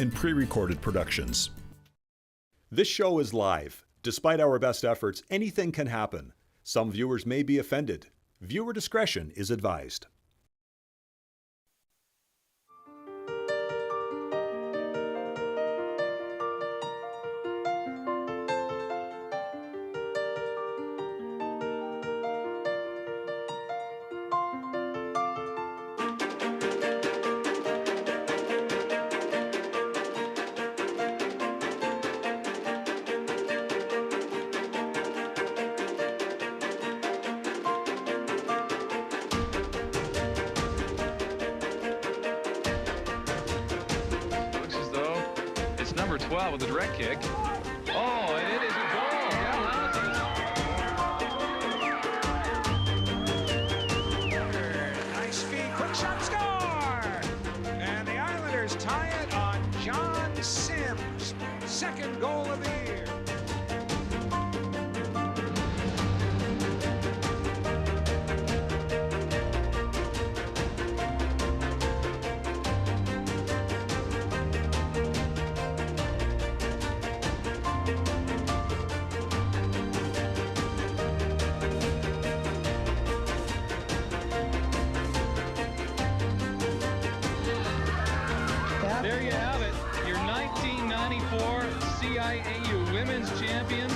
and pre-recorded productions. This show is live. Despite our best efforts, anything can happen. Some viewers may be offended. Viewer discretion is advised. Number 12 with a direct kick. Oh, and it is a goal. Dalhousie. Nice feed, quick shot, score! And the Islanders tie it on Jon Sim's second goal of the year. There you have it, your 1994 CIAU Women's Champions.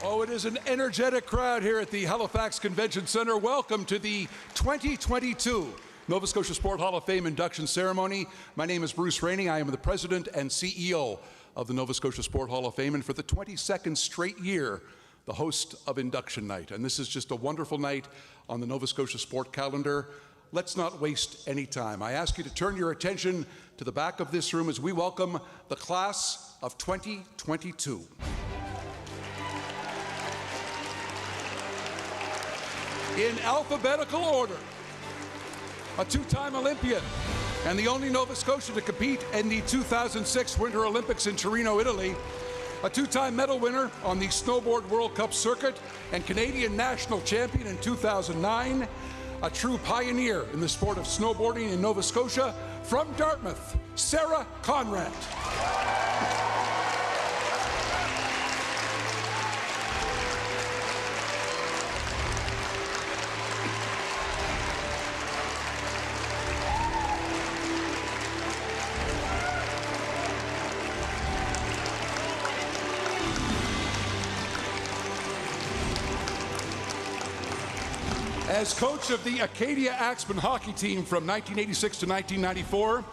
Oh, it is an energetic crowd here at the Halifax Convention Centre. Welcome to the 2022 Nova Scotia Sport Hall of Fame induction ceremony. My name is Bruce Rainey. I am the President and CEO of the Nova Scotia Sport Hall of Fame, and for the 22nd straight year, the host of Induction Night. And this is just a wonderful night on the Nova Scotia Sport calendar. Let's not waste any time. I ask you to turn your attention to the back of this room as we welcome the class of 2022. In alphabetical order, a two-time Olympian and the only Nova Scotian to compete in the 2006 Winter Olympics in Torino, Italy, a two-time medal winner on the Snowboard World Cup circuit and Canadian national champion in 2009, a true pioneer in the sport of snowboarding in Nova Scotia, from Dartmouth, Sarah Conrad. As coach of the Acadia Axemen hockey team from 1986 to 1994,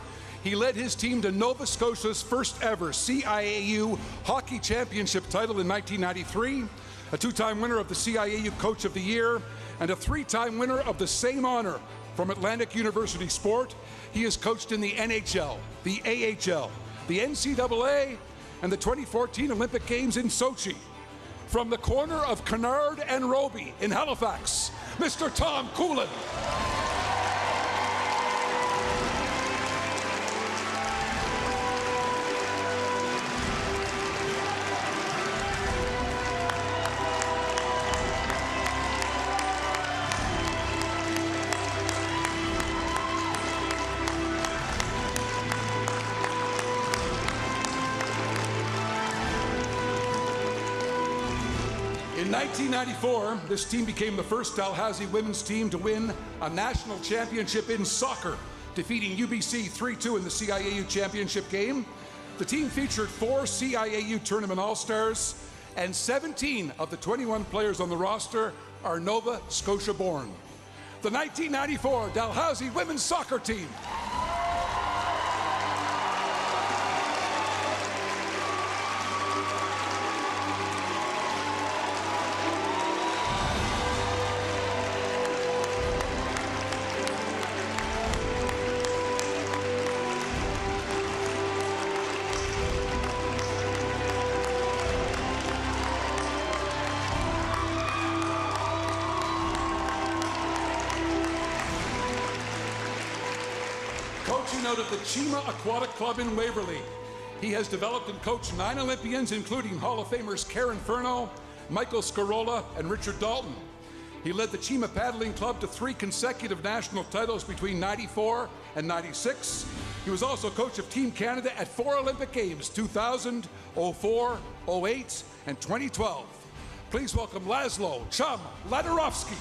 he led his team to Nova Scotia's first ever CIAU Hockey Championship title in 1993, a two-time winner of the CIAU Coach of the Year, and a three-time winner of the same honor from Atlantic University Sport. He has coached in the NHL, the AHL, the NCAA, and the 2014 Olympic Games in Sochi. From the corner of Kennard and Roby in Halifax, Mr. Tom Coolen. In 1994, this team became the first Dalhousie women's team to win a national championship in soccer, defeating UBC 3-2 in the CIAU championship game. The team featured 4 CIAU tournament All-Stars, and 17 of the 21 players on the roster are Nova Scotia born. The 1994 Dalhousie women's soccer team. in out of the Chima Aquatic Club in Waverley. He has developed and coached 9 Olympians, including Hall of Famers Karen Furno, Michael Scarola, and Richard Dalton. He led the Chima Paddling Club to 3 consecutive national titles between '94 and '96. He was also coach of Team Canada at 4 Olympic Games, 2000, 04, 08, and 2012. Please welcome Laszlo Chum Ladorovsky.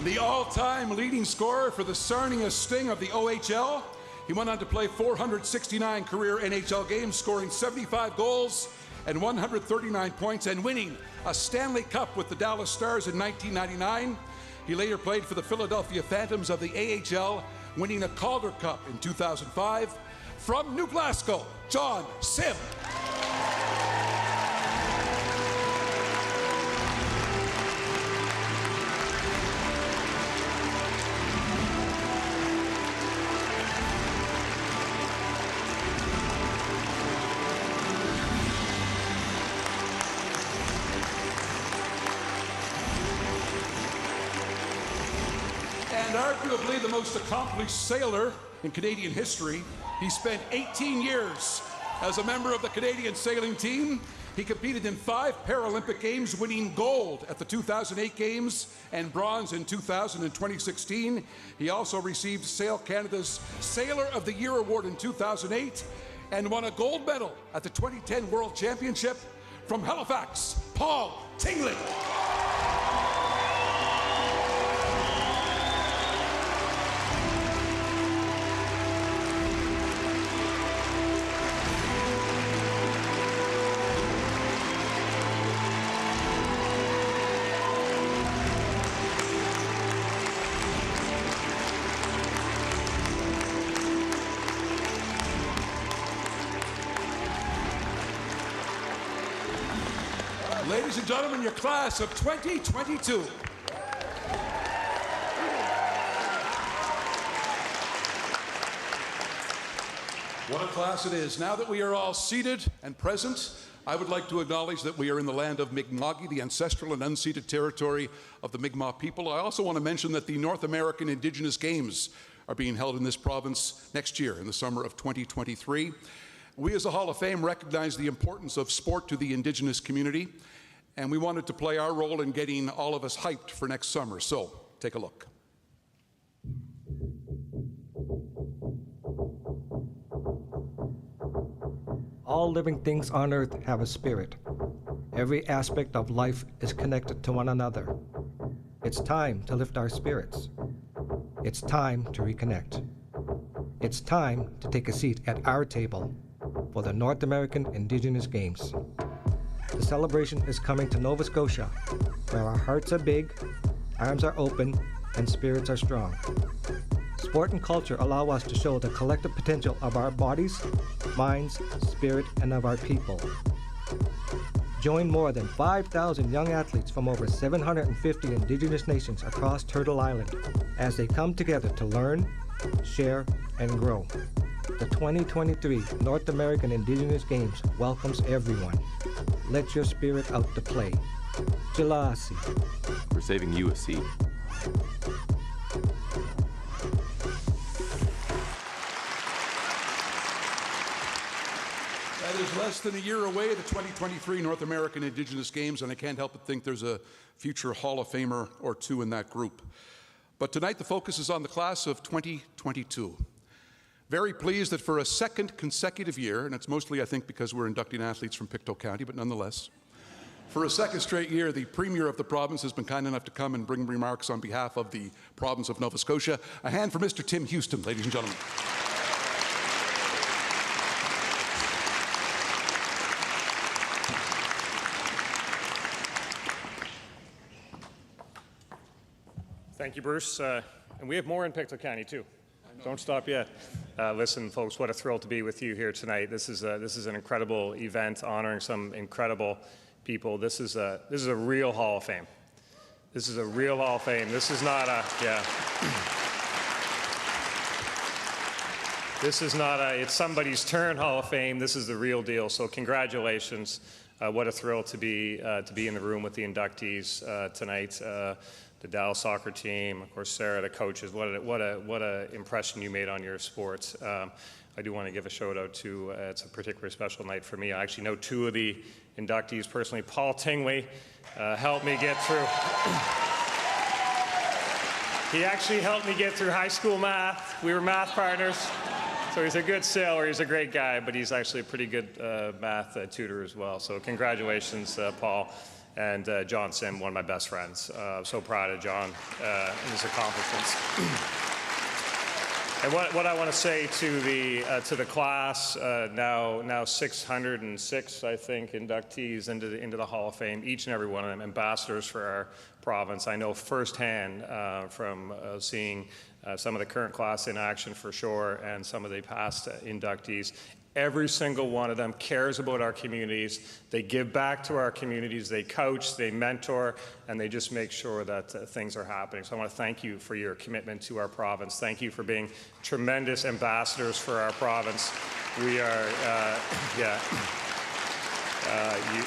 The all-time leading scorer for the Sarnia Sting of the OHL. He went on to play 469 career NHL games, scoring 75 goals and 139 points and winning a Stanley Cup with the Dallas Stars in 1999. He later played for the Philadelphia Phantoms of the AHL, winning a Calder Cup in 2005. From New Glasgow, Jon Sim. And arguably the most accomplished sailor in Canadian history, he spent 18 years as a member of the Canadian sailing team. He competed in 5 Paralympic Games, winning gold at the 2008 Games and bronze in 2000 and 2016. He also received Sail Canada's Sailor of the Year award in 2008 and won a gold medal at the 2010 World Championship. From Halifax, Paul Tingley. Ladies and gentlemen, your class of 2022. What a class it is. Now that we are all seated and present, I would like to acknowledge that we are in the land of Mi'kmaq, the ancestral and unceded territory of the Mi'kmaq people. I also want to mention that the North American Indigenous Games are being held in this province next year in the summer of 2023. We as a Hall of Fame recognize the importance of sport to the Indigenous community, and we wanted to play our role in getting all of us hyped for next summer. So, take a look. All living things on earth have a spirit. Every aspect of life is connected to one another. It's time to lift our spirits. It's time to reconnect. It's time to take a seat at our table for the North American Indigenous Games. The celebration is coming to Nova Scotia, where our hearts are big, arms are open, and spirits are strong. Sport and culture allow us to show the collective potential of our bodies, minds, spirit, and of our people. Join more than 5,000 young athletes from over 750 Indigenous nations across Turtle Island as they come together to learn, share, and grow. The 2023 North American Indigenous Games welcomes everyone. Let your spirit out to play. Dalhousie. We're saving you a seat. That is less than a year away, the 2023 North American Indigenous Games, and I can't help but think there's a future Hall of Famer or two in that group. But tonight the focus is on the class of 2022. Very pleased that for a second consecutive year, and it's mostly, I think, because we're inducting athletes from Pictou County, but nonetheless, for a second straight year, the Premier of the province has been kind enough to come and bring remarks on behalf of the province of Nova Scotia. A hand for Mr. Tim Houston, ladies and gentlemen. Thank you, Bruce. And we have more in Pictou County, too. Don't stop yet. Listen, folks, what a thrill to be with you here tonight. This is an incredible event honoring some incredible people, this is a real Hall of Fame. This is a real Hall of Fame. This is not a, This is not a, it's somebody's turn Hall of Fame. This is the real deal. So congratulations. What a thrill to be in the room with the inductees tonight. The Dal soccer team, of course, Sarah, the coaches. What a impression you made on your sports. I do want to give a shout out to, it's a particularly special night for me. I actually know two of the inductees personally. Paul Tingley helped me get through. He actually helped me get through high school math. We were math partners. So he's a good sailor, he's a great guy, but he's actually a pretty good math tutor as well. So congratulations, Paul. And Jon Sim, one of my best friends. So proud of Jon and his accomplishments. And what I want to say to the class, now 606, I think, inductees into the Hall of Fame, each and every one of them ambassadors for our province. I know firsthand from seeing some of the current class in action for sure, and some of the past inductees. Every single one of them cares about our communities. They give back to our communities. They coach, they mentor, and they just make sure that things are happening. So I want to thank you for your commitment to our province. Thank you for being tremendous ambassadors for our province. We are,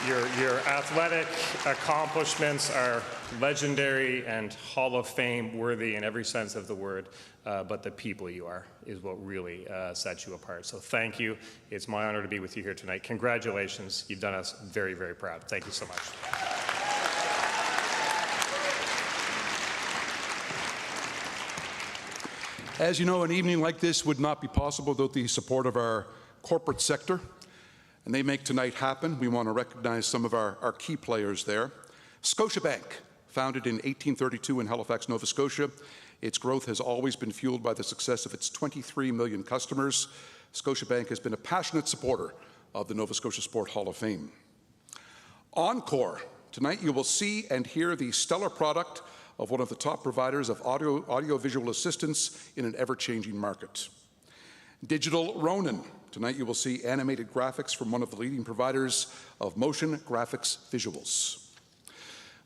your athletic accomplishments are legendary and Hall of Fame worthy in every sense of the word, but the people you are is what really sets you apart. So thank you. It's my honor to be with you here tonight. Congratulations. You've done us very, very proud. Thank you so much. As you know, an evening like this would not be possible without the support of our corporate sector, and they make tonight happen. We want to recognize some of our key players there. Scotiabank, founded in 1832 in Halifax, Nova Scotia. Its growth has always been fueled by the success of its 23 million customers. Scotiabank has been a passionate supporter of the Nova Scotia Sport Hall of Fame. Encore. Tonight you will see and hear the stellar product of one of the top providers of audio-visual assistance in an ever-changing market. Digital Ronin. Tonight you will see animated graphics from one of the leading providers of motion graphics visuals.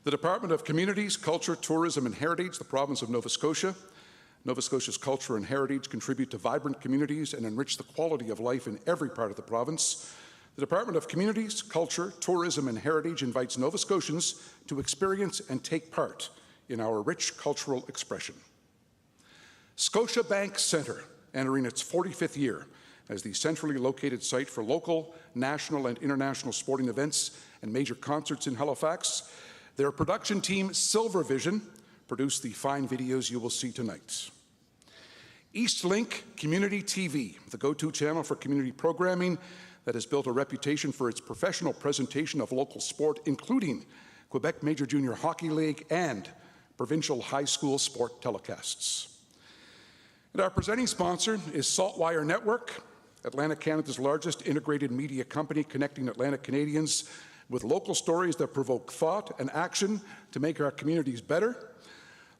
The Department of Communities, Culture, Tourism and Heritage, the province of Nova Scotia. Nova Scotia's culture and heritage contribute to vibrant communities and enrich the quality of life in every part of the province. The Department of Communities, Culture, Tourism and Heritage invites Nova Scotians to experience and take part in our rich cultural expression. Scotiabank Centre, entering its 45th year as the centrally located site for local, national and international sporting events and major concerts in Halifax. Their production team, Silver Vision, produced the fine videos you will see tonight. Eastlink Community TV, the go-to channel for community programming that has built a reputation for its professional presentation of local sport, including Quebec Major Junior Hockey League and provincial high school sport telecasts. And our presenting sponsor is Saltwire Network, Atlantic Canada's largest integrated media company connecting Atlantic Canadians with local stories that provoke thought and action to make our communities better.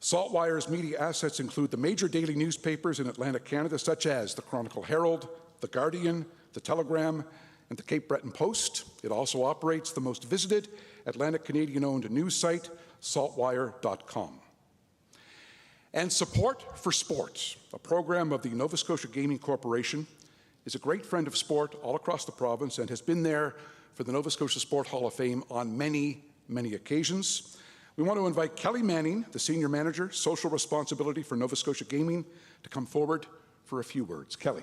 Saltwire's media assets include the major daily newspapers in Atlantic Canada, such as the Chronicle Herald, the Guardian, the Telegram, and the Cape Breton Post. It also operates the most visited Atlantic Canadian-owned news site, saltwire.com. And Support for Sport, a program of the Nova Scotia Gaming Corporation, is a great friend of sport all across the province and has been there for the Nova Scotia Sport Hall of Fame on many, many occasions. We want to invite Kelly Manning, the Senior Manager, Social Responsibility for Nova Scotia Gaming, to come forward for a few words. Kelly.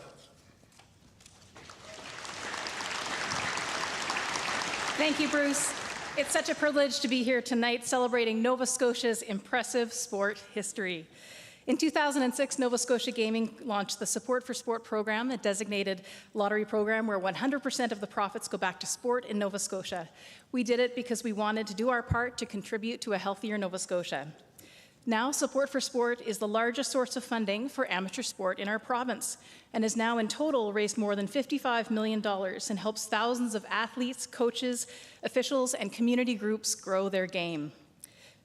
Thank you, Bruce. It's such a privilege to be here tonight celebrating Nova Scotia's impressive sport history. In 2006, Nova Scotia Gaming launched the Support for Sport program, a designated lottery program where 100% of the profits go back to sport in Nova Scotia. We did it because we wanted to do our part to contribute to a healthier Nova Scotia. Now, Support for Sport is the largest source of funding for amateur sport in our province and has now in total raised more than $55 million and helps thousands of athletes, coaches, officials, and community groups grow their game.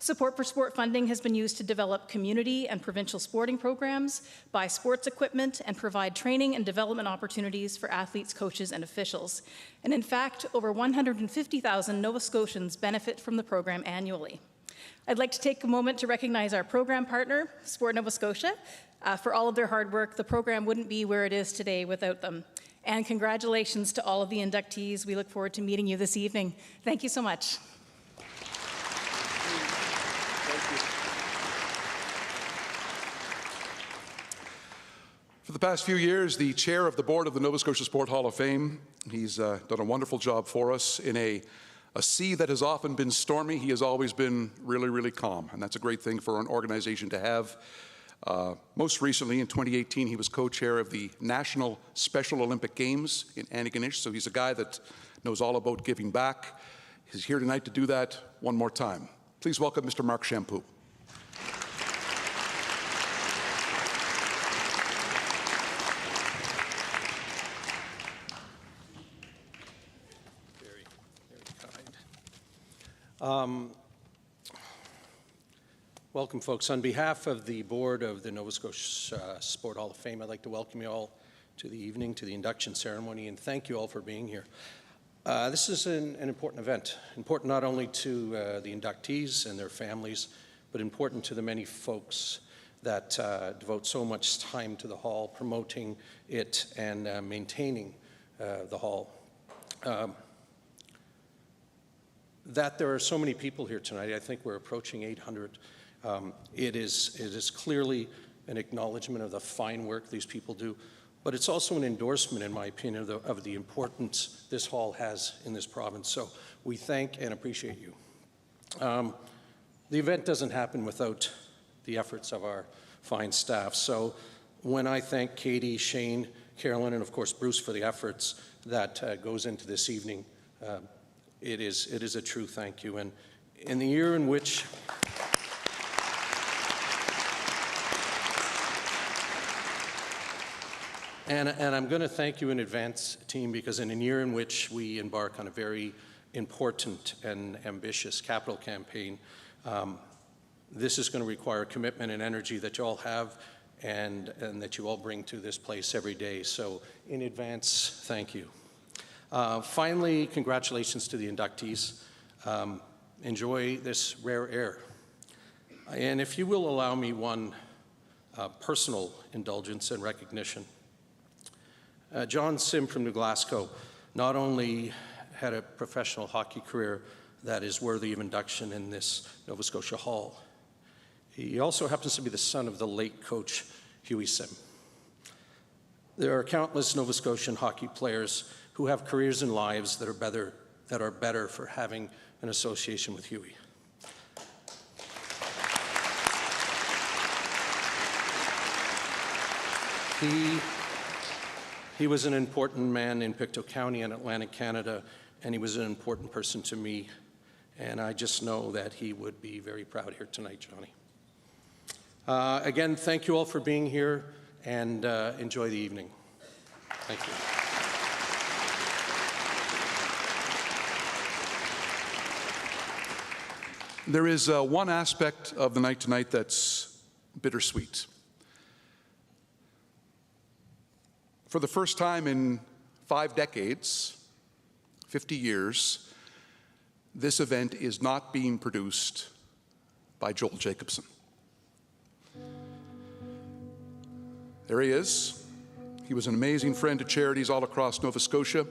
Support for Sport funding has been used to develop community and provincial sporting programs, buy sports equipment, and provide training and development opportunities for athletes, coaches, and officials. And in fact, over 150,000 Nova Scotians benefit from the program annually. I'd like to take a moment to recognize our program partner, Sport Nova Scotia, for all of their hard work. The program wouldn't be where it is today without them. And congratulations to all of the inductees. We look forward to meeting you this evening. Thank you so much. For the past few years, the chair of the board of the Nova Scotia Sport Hall of Fame, he's done a wonderful job for us. In a sea that has often been stormy, he has always been really, really calm, and that's a great thing for an organization to have. Most recently, in 2018, he was co-chair of the National Special Olympic Games in Antigonish, so he's a guy that knows all about giving back. He's here tonight to do that one more time. Please welcome Mr. Mark Shampoo. Welcome, folks. On behalf of the board of the Nova Scotia Sport Hall of Fame, I'd like to welcome you all to the evening, to the induction ceremony, and thank you all for being here. This is an important event, important not only to the inductees and their families, but important to the many folks that devote so much time to the hall, promoting it and maintaining the hall. That there are so many people here tonight, I think we're approaching 800. It is clearly an acknowledgement of the fine work these people do, but it's also an endorsement, in my opinion, of the importance this hall has in this province. So we thank and appreciate you. The event doesn't happen without the efforts of our fine staff. So when I thank Katie, Shane, Carolyn, and of course Bruce for the efforts that goes into this evening, it is a true thank you. And in the year in which And I'm going to thank you in advance, team, because in a year in which we embark on a very important and ambitious capital campaign, this is going to require commitment and energy that you all have and that you all bring to this place every day. So in advance, thank you. Finally, congratulations to the inductees. Enjoy this rare air. And if you will allow me one personal indulgence and recognition. Jon Sim from New Glasgow not only had a professional hockey career that is worthy of induction in this Nova Scotia Hall, he also happens to be the son of the late coach Hughie Sim. There are countless Nova Scotian hockey players who have careers and lives that are better for having an association with Hughie. He was an important man in Pictou County and Atlantic Canada, and he was an important person to me. And I just know that he would be very proud here tonight, Johnny. Again, thank you all for being here, and enjoy the evening. Thank you. There is one aspect of the night tonight that's bittersweet. For the first time in 5 decades, 50 years, this event is not being produced by Joel Jacobson. There he is. He was an amazing friend to charities all across Nova Scotia,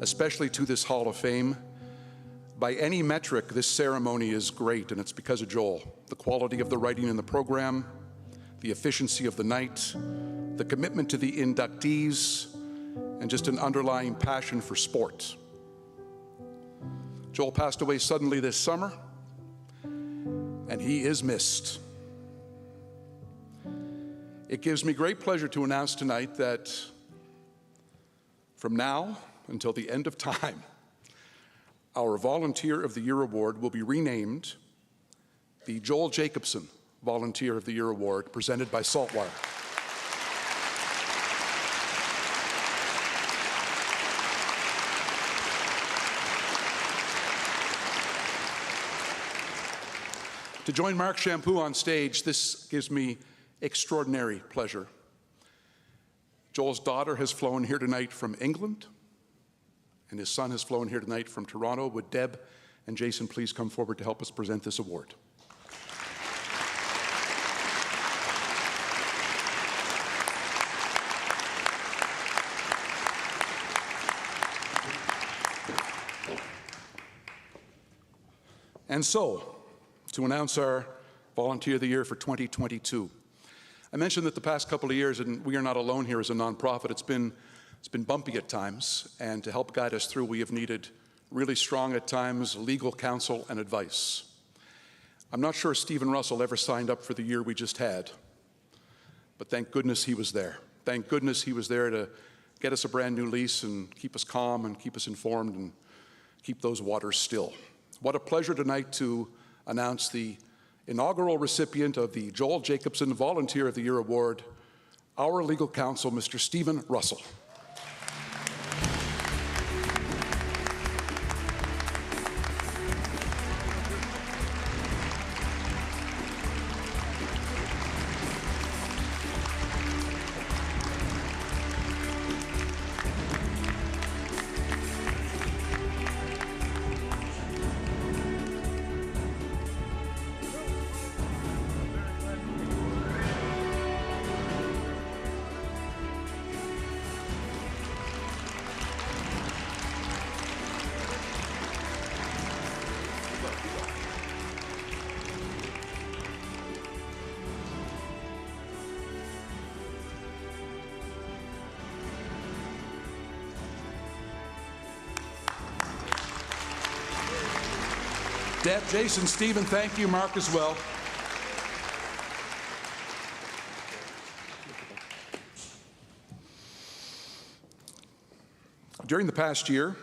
especially to this Hall of Fame. By any metric, this ceremony is great, and it's because of Joel. The quality of the writing in the program, the efficiency of the night, the commitment to the inductees, and just an underlying passion for sport. Joel passed away suddenly this summer, and he is missed. It gives me great pleasure to announce tonight that from now until the end of time, our Volunteer of the Year Award will be renamed the Joel Jacobson Volunteer of the Year Award, presented by Saltwire. To join Mark Shampoo on stage, this gives me extraordinary pleasure. Joel's daughter has flown here tonight from England, and his son has flown here tonight from Toronto. Would Deb and Jason please come forward to help us present this award? And so, to announce our Volunteer of the Year for 2022. I mentioned that the past couple of years, and we are not alone here as a nonprofit, it's been bumpy at times, and to help guide us through, we have needed really strong at times legal counsel and advice. I'm not sure Stephen Russell ever signed up for the year we just had, but thank goodness he was there. Thank goodness he was there to get us a brand new lease and keep us calm and keep us informed and keep those waters still. What a pleasure tonight to announce the inaugural recipient of the Joel Jacobson Volunteer of the Year Award, our legal counsel, Mr. Stephen Russell. Deb, Jason, Stephen, thank you. Mark as well. During the past year,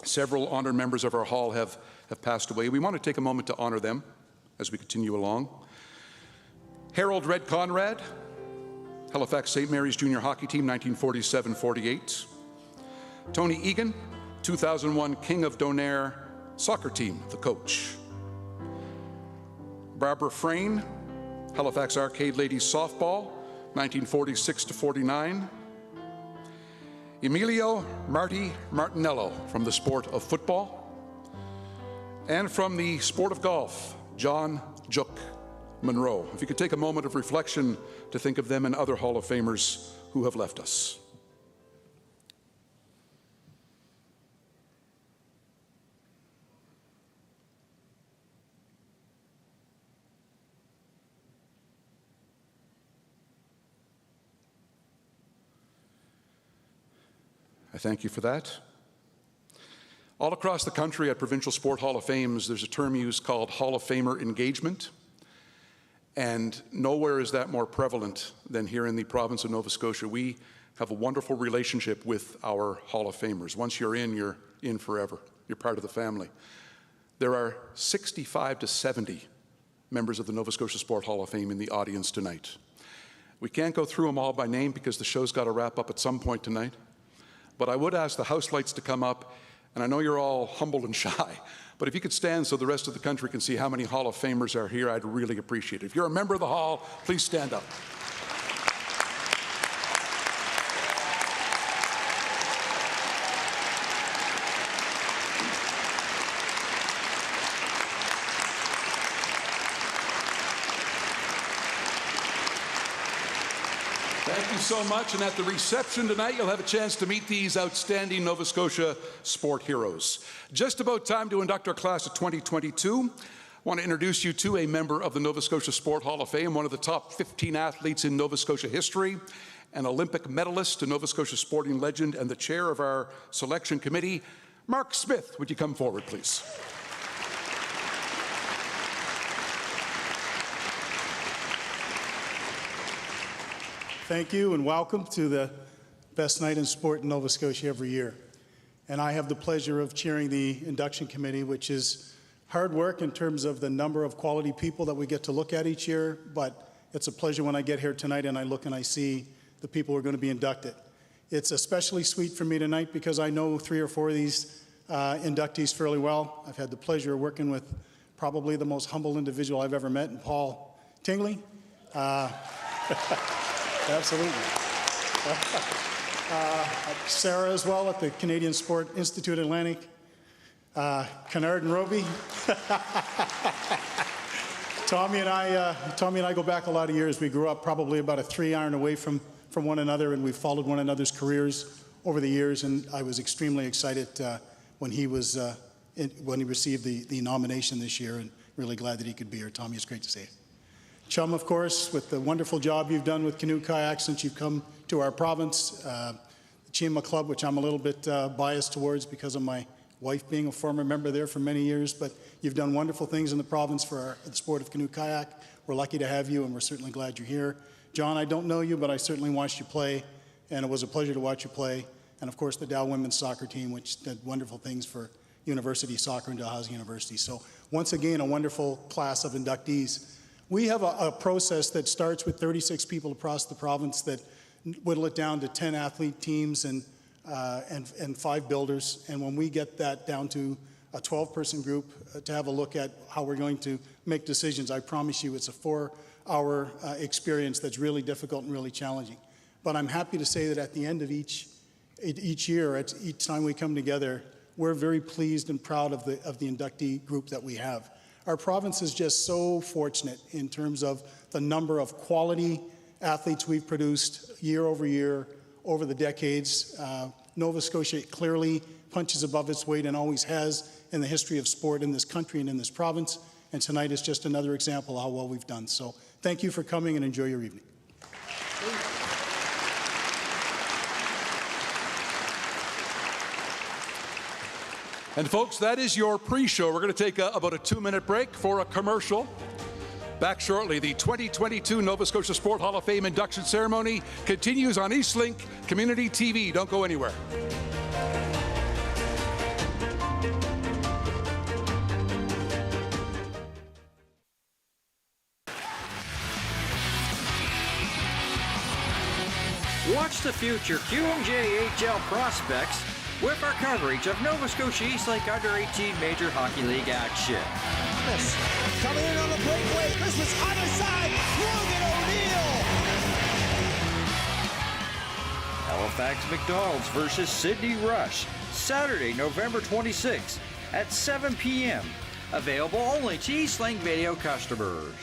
several honored members of our hall have passed away. We want to take a moment to honor them as we continue along. Harold Red Conrad, Halifax St. Mary's Junior Hockey Team, 1947-48. Tony Egan, 2001 King of Donair Soccer Team, the coach. Barbara Frayne, Halifax Arcade Ladies Softball, 1946-49. Emilio Marty Martinello from the sport of football. And from the sport of golf, John Juk Monroe. If you could take a moment of reflection to think of them and other Hall of Famers who have left us. I thank you for that. All across the country at Provincial Sport Hall of Fames, there's a term used called Hall of Famer engagement. And nowhere is that more prevalent than here in the province of Nova Scotia. We have a wonderful relationship with our Hall of Famers. Once you're in forever. You're part of the family. There are 65 to 70 members of the Nova Scotia Sport Hall of Fame in the audience tonight. We can't go through them all by name because the show's got to wrap up at some point tonight. But I would ask the house lights to come up, and I know you're all humble and shy, but if you could stand so the rest of the country can see how many Hall of Famers are here, I'd really appreciate it. If you're a member of the Hall, please stand up. Thank you so much, and at the reception tonight, you'll have a chance to meet these outstanding Nova Scotia sport heroes. Just about time to induct our class of 2022. I want to introduce you to a member of the Nova Scotia Sport Hall of Fame, one of the top 15 athletes in Nova Scotia history, an Olympic medalist, a Nova Scotia sporting legend, and the chair of our selection committee. Mark Smith, would you come forward, please? Thank you and welcome to the best night in sport in Nova Scotia every year. And I have the pleasure of chairing the induction committee, which is hard work in terms of the number of quality people that we get to look at each year, but it's a pleasure when I get here tonight and I look and I see the people who are going to be inducted. It's especially sweet for me tonight because I know 3 or 4 of these inductees fairly well. I've had the pleasure of working with probably the most humble individual I've ever met, and Paul Tingley. Absolutely. Sarah as well at the Canadian Sport Institute Atlantic. Kennard and Roby. Tommy and I go back a lot of years. We grew up probably about a 3-iron away from one another, and we followed one another's careers over the years. And I was extremely excited when he received the nomination this year, and really glad that he could be here. Tommy, it's great to see you. Chum, of course, with the wonderful job you've done with canoe kayak since you've come to our province. The Chima Club, which I'm a little bit biased towards because of my wife being a former member there for many years, but you've done wonderful things in the province for the sport of canoe kayak. We're lucky to have you, and we're certainly glad you're here. John, I don't know you, but I certainly watched you play, and it was a pleasure to watch you play. And of course, the Dal women's soccer team, which did wonderful things for university soccer and Dalhousie University. So once again, a wonderful class of inductees. We have a process that starts with 36 people across the province that whittle it down to 10 athlete teams and 5 builders. And when we get that down to a 12-person group to have a look at how we're going to make decisions, I promise you it's a 4-hour experience that's really difficult and really challenging. But I'm happy to say that at the end of each year, each time we come together, we're very pleased and proud of the inductee group that we have. Our province is just so fortunate in terms of the number of quality athletes we've produced year over year over the decades. Nova Scotia clearly punches above its weight and always has in the history of sport in this country and in this province. And tonight is just another example of how well we've done. So thank you for coming and enjoy your evening. And folks, that is your pre-show. We're going to take about a 2-minute break for a commercial. Back shortly. The 2022 Nova Scotia Sport Hall of Fame induction ceremony continues on Eastlink Community TV. Don't go anywhere. Watch the future QMJHL prospects with our coverage of Nova Scotia Eastlink Under-18 Major Hockey League action. Coming in on the breakaway, Christmas other side, Logan O'Neill. Halifax McDonald's versus Sydney Rush, Saturday, November 26th at 7 p.m. Available only to Eastlink Video customers.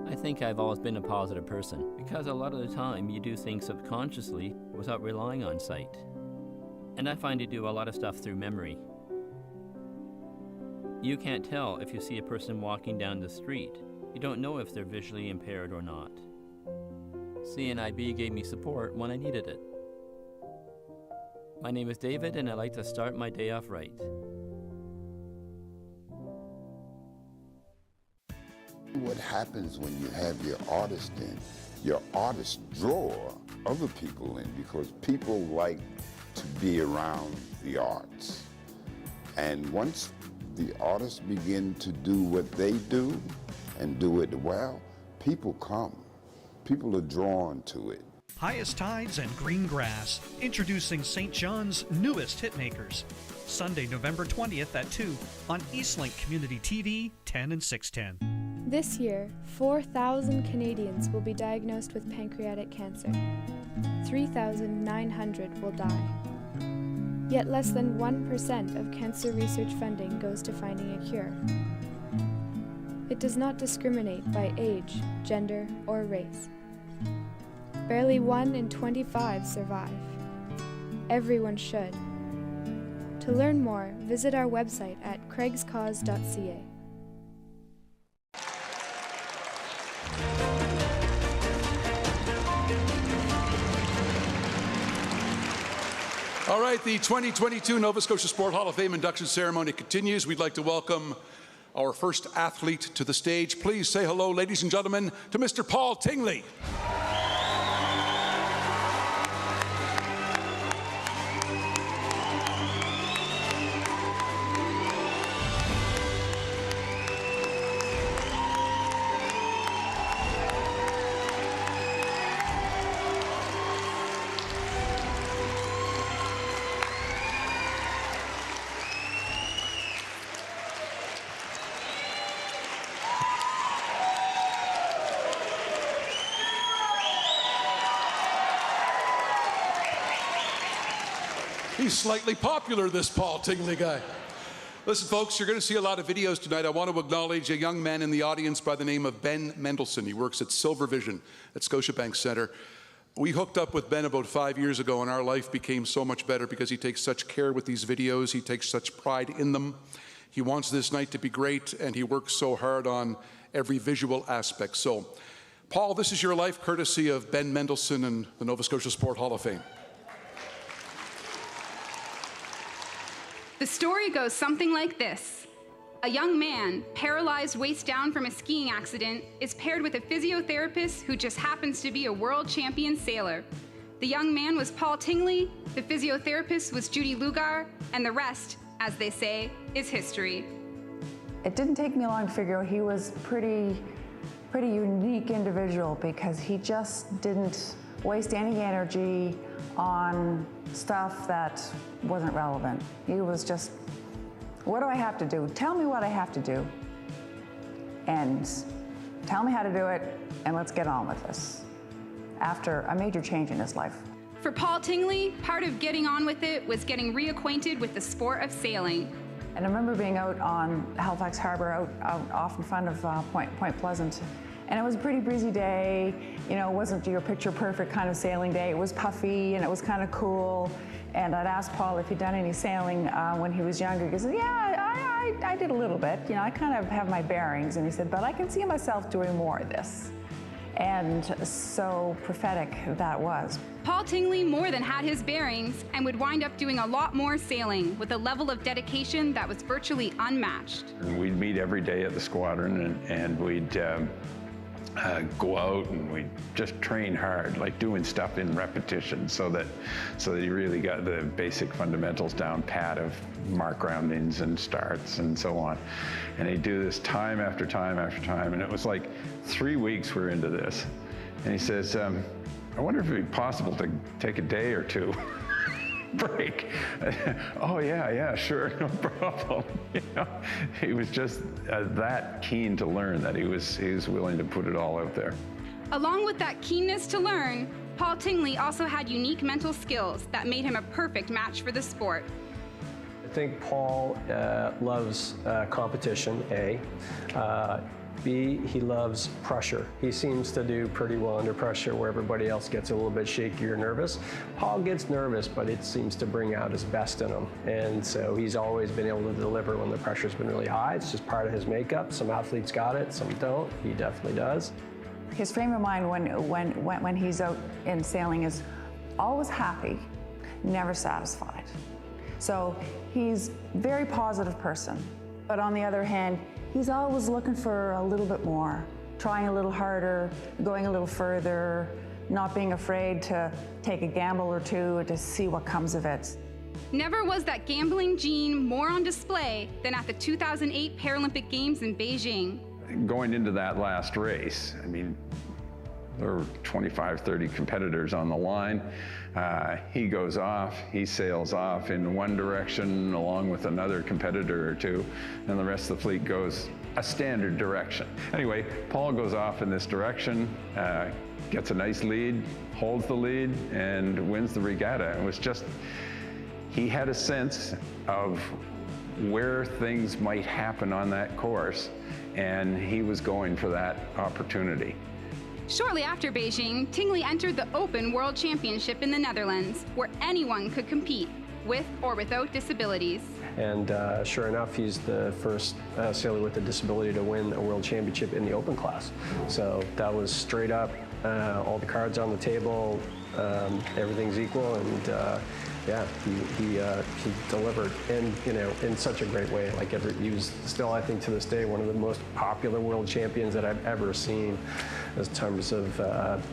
I think I've always been a positive person because a lot of the time you do things subconsciously without relying on sight. And I find you do a lot of stuff through memory. You can't tell if you see a person walking down the street. You don't know if they're visually impaired or not. CNIB gave me support when I needed it. My name is David and I like to start my day off right. What happens when you have your artist in? Your artists draw other people in because people like to be around the arts. And once the artists begin to do what they do and do it well, people come. People are drawn to it. Highest Tides and Green Grass, introducing St. John's newest hitmakers. Sunday, November 20th at 2 on Eastlink Community TV, 10 and 610. This year, 4,000 Canadians will be diagnosed with pancreatic cancer. 3,900 will die. Yet less than 1% of cancer research funding goes to finding a cure. It does not discriminate by age, gender, or race. Barely 1 in 25 survive. Everyone should. To learn more, visit our website at craigscause.ca. All right, the 2022 Nova Scotia Sport Hall of Fame induction ceremony continues. We'd like to welcome our first athlete to the stage. Please say hello, ladies and gentlemen, to Mr. Paul Tingley. He's slightly popular, this Paul Tingley guy. Listen, folks, you're going to see a lot of videos tonight. I want to acknowledge a young man in the audience by the name of Ben Mendelsohn. He works at Silver Vision at Scotiabank Centre. We hooked up with Ben about 5 years ago, and our life became so much better because he takes such care with these videos. He takes such pride in them. He wants this night to be great, and he works so hard on every visual aspect. So, Paul, this is your life courtesy of Ben Mendelsohn and the Nova Scotia Sport Hall of Fame. The story goes something like this. A young man, paralyzed waist down from a skiing accident, is paired with a physiotherapist who just happens to be a world champion sailor. The young man was Paul Tingley, the physiotherapist was Judy Lugar, and the rest, as they say, is history. It didn't take me long to figure out he was pretty unique individual because he just didn't waste any energy on stuff that wasn't relevant. He was just, what do I have to do? Tell me what I have to do. And tell me how to do it, and let's get on with this. After a major change in his life. For Paul Tingley, part of getting on with it was getting reacquainted with the sport of sailing. And I remember being out on Halifax Harbour, out off in front of Point Pleasant, and it was a pretty breezy day. You know, it wasn't your picture perfect kind of sailing day. It was puffy and it was kind of cool. And I'd asked Paul if he'd done any sailing when he was younger. He said, yeah, I did a little bit. You know, I kind of have my bearings. And he said, but I can see myself doing more of this. And so prophetic that was. Paul Tingley more than had his bearings and would wind up doing a lot more sailing with a level of dedication that was virtually unmatched. We'd meet every day at the squadron and we'd go out and we'd just train hard, like doing stuff in repetition so that you really got the basic fundamentals down pat of mark roundings and starts and so on. And he'd do this time after time after time, and it was like 3 weeks we're into this. And he says, I wonder if it'd be possible to take a day or two break. Oh yeah, sure, no problem. You know, he was just that keen to learn that he was willing to put it all out there. Along with that keenness to learn, Paul Tingley also had unique mental skills that made him a perfect match for the sport. I think Paul loves competition, A. B, he loves pressure. He seems to do pretty well under pressure where everybody else gets a little bit shaky or nervous. Paul gets nervous, but it seems to bring out his best in him. And so he's always been able to deliver when the pressure's been really high. It's just part of his makeup. Some athletes got it, some don't. He definitely does. His frame of mind when he's out in sailing is always happy, never satisfied. So he's a very positive person. But on the other hand, he's always looking for a little bit more, trying a little harder, going a little further, not being afraid to take a gamble or two to see what comes of it. Never was that gambling gene more on display than at the 2008 Paralympic Games in Beijing. Going into that last race, I mean, there were 25, 30 competitors on the line. He goes off, he sails off in one direction along with another competitor or two, and the rest of the fleet goes a standard direction. Anyway, Paul goes off in this direction, gets a nice lead, holds the lead, and wins the regatta. It was just, he had a sense of where things might happen on that course, and he was going for that opportunity. Shortly after Beijing, Tingley entered the Open World Championship in the Netherlands, where anyone could compete, with or without disabilities. And sure enough, he's the first sailor with a disability to win a world championship in the open class. So that was straight up, all the cards on the table, everything's equal, and yeah, he delivered, and you know, in such a great way. Like he was still, I think, to this day, one of the most popular world champions that I've ever seen, in terms of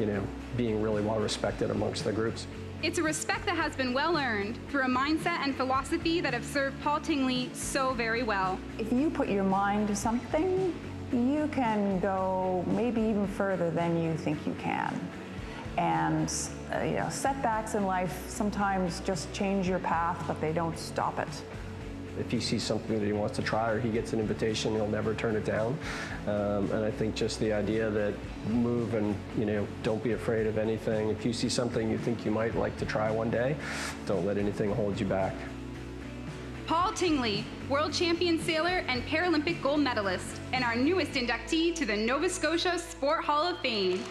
you know, being really well respected amongst the groups. It's a respect that has been well earned through a mindset and philosophy that have served Paul Tingley so very well. If you put your mind to something, you can go maybe even further than you think you can. And you know, setbacks in life sometimes just change your path, but they don't stop it. If he sees something that he wants to try or he gets an invitation, he'll never turn it down. And I think just the idea that move and, don't be afraid of anything. If you see something you think you might like to try one day, don't let anything hold you back. Paul Tingley, world champion sailor and Paralympic gold medalist, and our newest inductee to the Nova Scotia Sport Hall of Fame.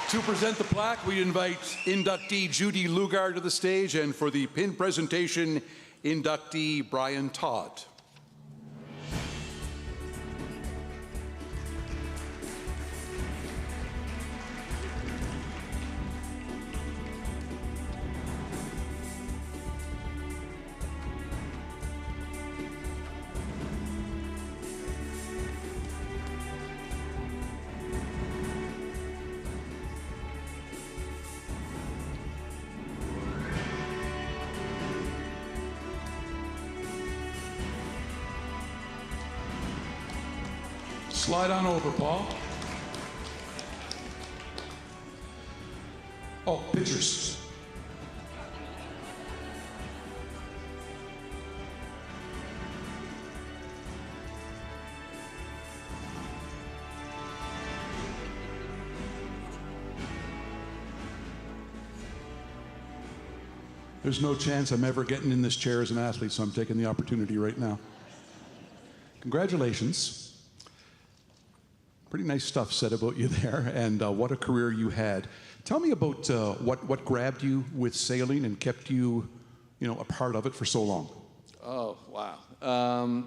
To present the plaque, we invite inductee Judy Lugar to the stage, and for the pin presentation, inductee Brian Todd. Slide on over, Paul. Oh, pictures. There's no chance I'm ever getting in this chair as an athlete, so I'm taking the opportunity right now. Congratulations. Pretty nice stuff said about you there, and what a career you had. Tell me about what grabbed you with sailing and kept you, a part of it for so long. Oh, wow.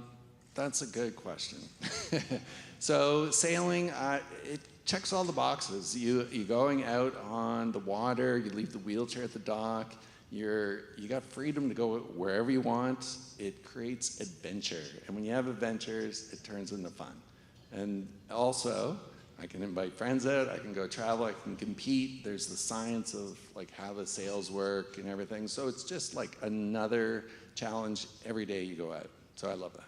That's a good question. So sailing, it checks all the boxes. You're going out on the water, you leave the wheelchair at the dock, you got freedom to go wherever you want. It creates adventure, and when you have adventures, it turns into fun. And also, I can invite friends out, I can go travel, I can compete. There's the science of how the sails work and everything. So it's just like another challenge every day you go out. So I love that.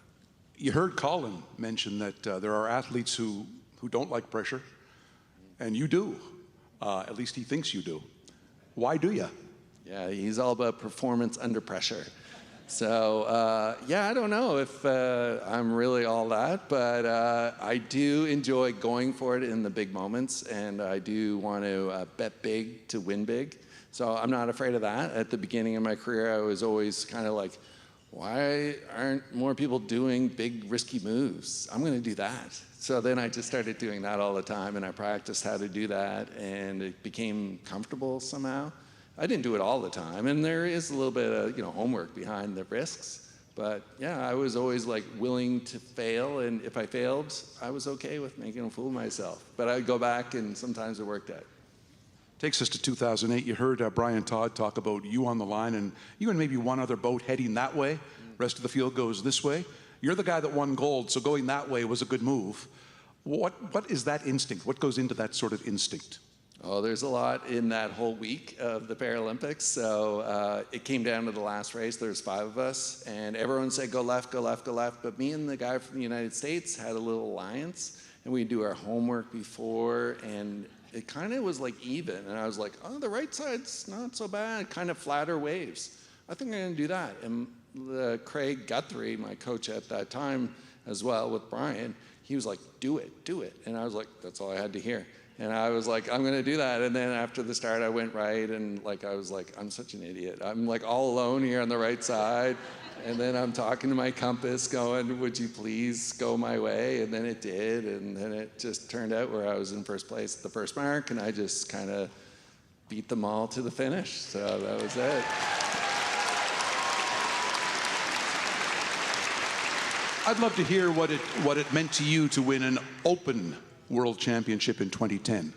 You heard Colin mention that there are athletes who don't like pressure, and you do. At least he thinks you do. Why do you? Yeah, he's all about performance under pressure. So, yeah, I don't know if I'm really all that, but I do enjoy going for it in the big moments, and I do want to bet big to win big. So I'm not afraid of that. At the beginning of my career, I was always kind of like, why aren't more people doing big, risky moves? I'm going to do that. So then I just started doing that all the time, and I practiced how to do that, and it became comfortable somehow. I didn't do it all the time, and there is a little bit of homework behind the risks. But yeah, I was always willing to fail, and if I failed, I was okay with making a fool of myself. But I'd go back, and sometimes it worked out. Takes us to 2008. You heard Brian Todd talk about you on the line, and you and maybe one other boat heading that way. Rest of the field goes this way. You're the guy that won gold, so going that way was a good move. What is that instinct? What goes into that sort of instinct? Oh, there's a lot in that whole week of the Paralympics. So it came down to the last race. There's 5 of us, and everyone said, go left, go left, go left. But me and the guy from the United States had a little alliance, and we'd do our homework before, and it kind of was even. And I was like, oh, the right side's not so bad, kind of flatter waves. I think I'm going to do that. And Craig Guthrie, my coach at that time as well with Brian, he was like, do it, do it. And I was like, that's all I had to hear. And I was like, I'm going to do that. And then after the start, I went right, and I was like, I'm such an idiot. I'm all alone here on the right side. And then I'm talking to my compass going, would you please go my way? And then it did. And then it just turned out where I was in first place at the first mark, and I just kind of beat them all to the finish. So that was it. I'd love to hear what it meant to you to win an open World Championship in 2010.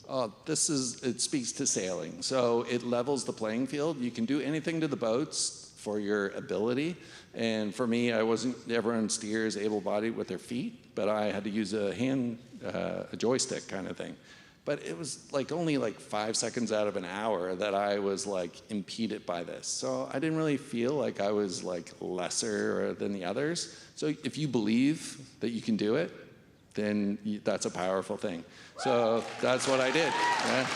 It speaks to sailing. So it levels the playing field. You can do anything to the boats for your ability. And for me, everyone steers able-bodied with their feet, but I had to use a joystick kind of thing. But it was like only like 5 seconds out of an hour that I was like impeded by this. So I didn't really feel like I was like lesser than the others. So if you believe that you can do it, then that's a powerful thing. So that's what I did. Yeah.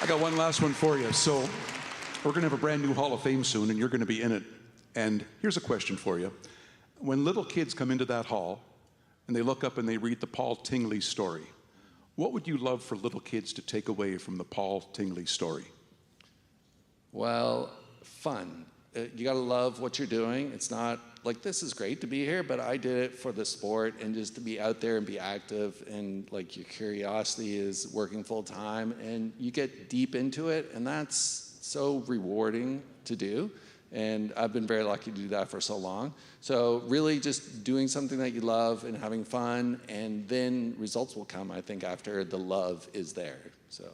I got one last one for you. So we're going to have a brand new Hall of Fame soon, and you're going to be in it. And here's a question for you. When little kids come into that hall and they look up and they read the Paul Tingley story, what would you love for little kids to take away from the Paul Tingley story? Well, fun. You got to love what you're doing. It's not like, this is great to be here, but I did it for the sport and just to be out there and be active, and like your curiosity is working full time and you get deep into it, and that's so rewarding to do. And I've been very lucky to do that for so long. So really just doing something that you love and having fun, and then results will come, I think, after the love is there. So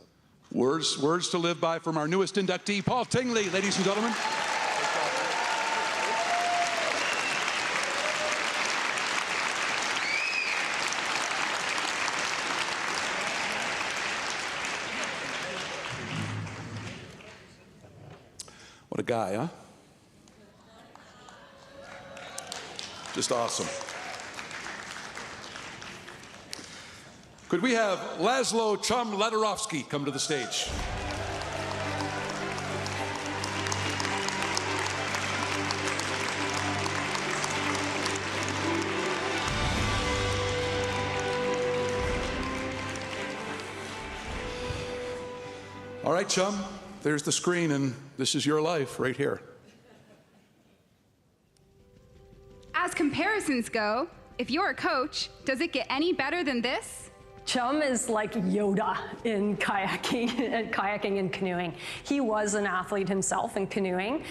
words to live by from our newest inductee, Paul Tingley, ladies and gentlemen. What a guy, huh? Just awesome. Could we have Laszlo Chum Ladorovsky come to the stage? All right, Chum, there's the screen, and this is your life right here. As comparisons go, if you're a coach, does it get any better than this? Chum is like Yoda in kayaking and canoeing. He was an athlete himself in canoeing,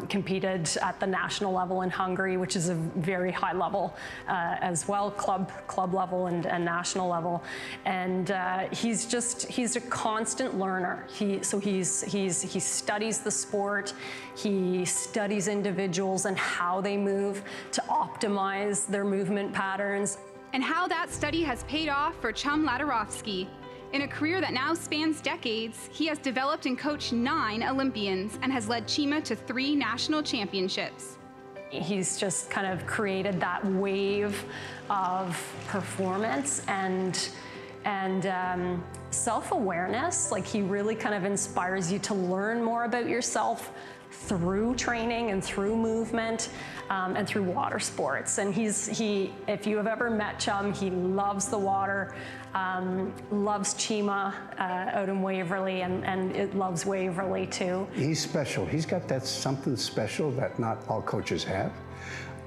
competed at the national level in Hungary, which is a very high level as well, club level and national level. And he's a constant learner. He studies the sport, he studies individuals and how they move to optimize their movement patterns. And how that study has paid off for Chum Ladorovsky. In a career that now spans decades, he has developed and coached 9 Olympians and has led Chima to 3 national championships. He's just kind of created that wave of performance and self-awareness. Like, he really kind of inspires you to learn more about yourself through training and through movement and through water sports. And if you have ever met Chum, he loves the water, loves Chima out in Waverley, and it loves Waverley too. He's special. He's got that something special that not all coaches have.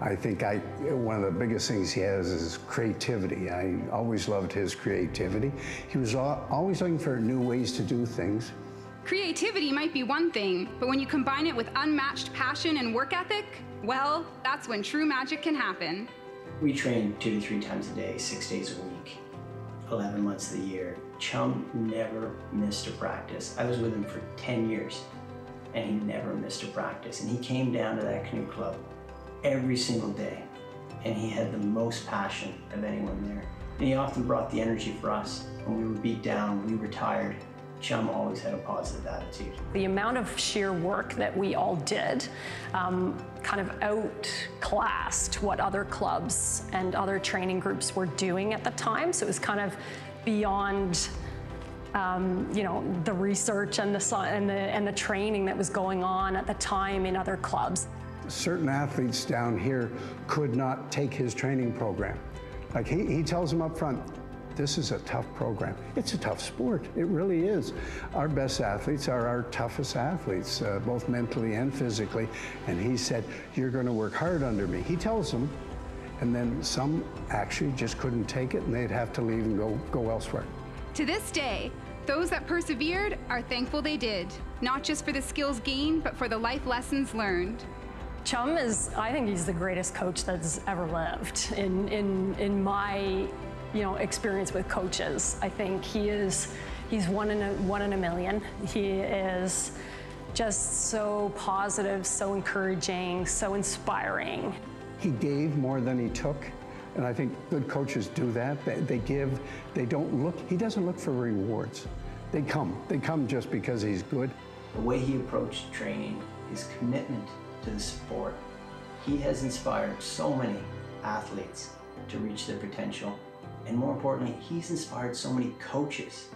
I think one of the biggest things he has is creativity. I always loved his creativity. He was always looking for new ways to do things. Creativity might be one thing, but when you combine it with unmatched passion and work ethic, well, that's when true magic can happen. We train 2 to 3 times a day, 6 days a week, 11 months of the year. Chum never missed a practice. I was with him for 10 years, and he never missed a practice. And he came down to that canoe club every single day, and he had the most passion of anyone there. And he often brought the energy for us. When we were beat down, we were tired, Chum always had a positive attitude. The amount of sheer work that we all did kind of outclassed what other clubs and other training groups were doing at the time. So it was kind of beyond the research and the training that was going on at the time in other clubs. Certain athletes down here could not take his training program. Like he tells them up front, this is a tough program. It's a tough sport. It really is. Our best athletes are our toughest athletes, both mentally and physically. And he said, you're going to work hard under me. He tells them, and then some actually just couldn't take it, and they'd have to leave and go elsewhere. To this day, those that persevered are thankful they did, not just for the skills gained, but for the life lessons learned. Chum I think he's the greatest coach that's ever lived in my experience with coaches. I think he's one in a million. He is just so positive, so encouraging, so inspiring. He gave more than he took, And I think good coaches do that. They give, they don't look, he doesn't look for rewards. They come just because he's good. The way he approached training, his commitment to the sport, he has inspired so many athletes to reach their potential. And more importantly, he's inspired so many coaches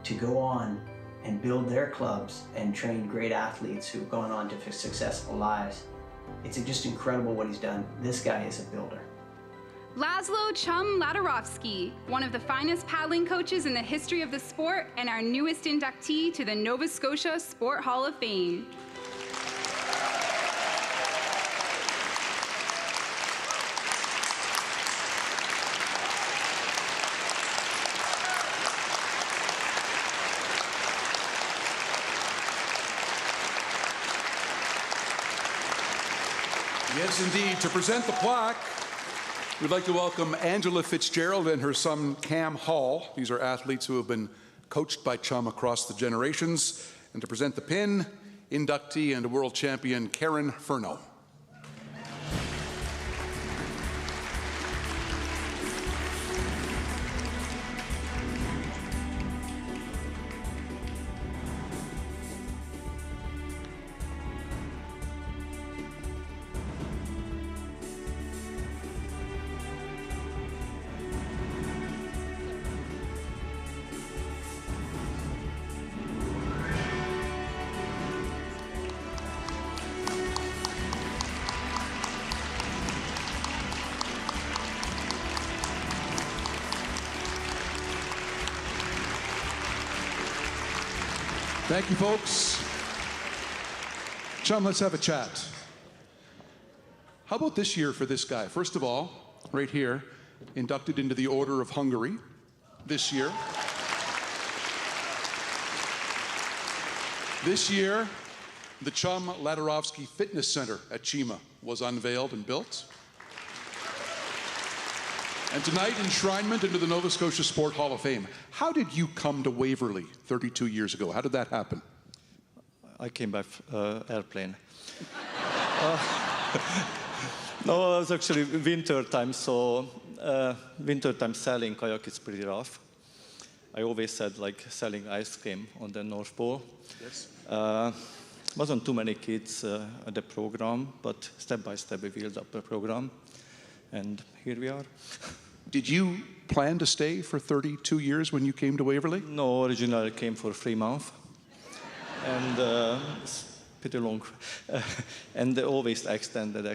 to go on and build their clubs and train great athletes who've gone on to successful lives. It's just incredible what he's done. This guy is a builder. Laszlo "Chum" Ladorovsky, one of the finest paddling coaches in the history of the sport and our newest inductee to the Nova Scotia Sport Hall of Fame. Yes, indeed. To present the plaque, we'd like to welcome Angela Fitzgerald and her son Cam Hall. These are athletes who have been coached by Chum across the generations. And to present the pin, inductee and world champion Karen Furno. Thank you, folks. Chum, let's have a chat. How about this year for this guy? First of all, right here, inducted into the Order of Hungary this year. This year, the Chum Ladorovsky Fitness Center at Chima was unveiled and built. And tonight, enshrinement into the Nova Scotia Sport Hall of Fame. How did you come to Waverley 32 years ago? How did that happen? I came by airplane. No, it was actually winter time, so winter time sailing kayak is pretty rough. I always said like selling ice cream on the North Pole. Yes. Wasn't too many kids at the program, but step by step we built up the program, and here we are. Did you plan to stay for 32 years when you came to Waverley? No, originally I came for 3 months. And it's pretty long. And they always extended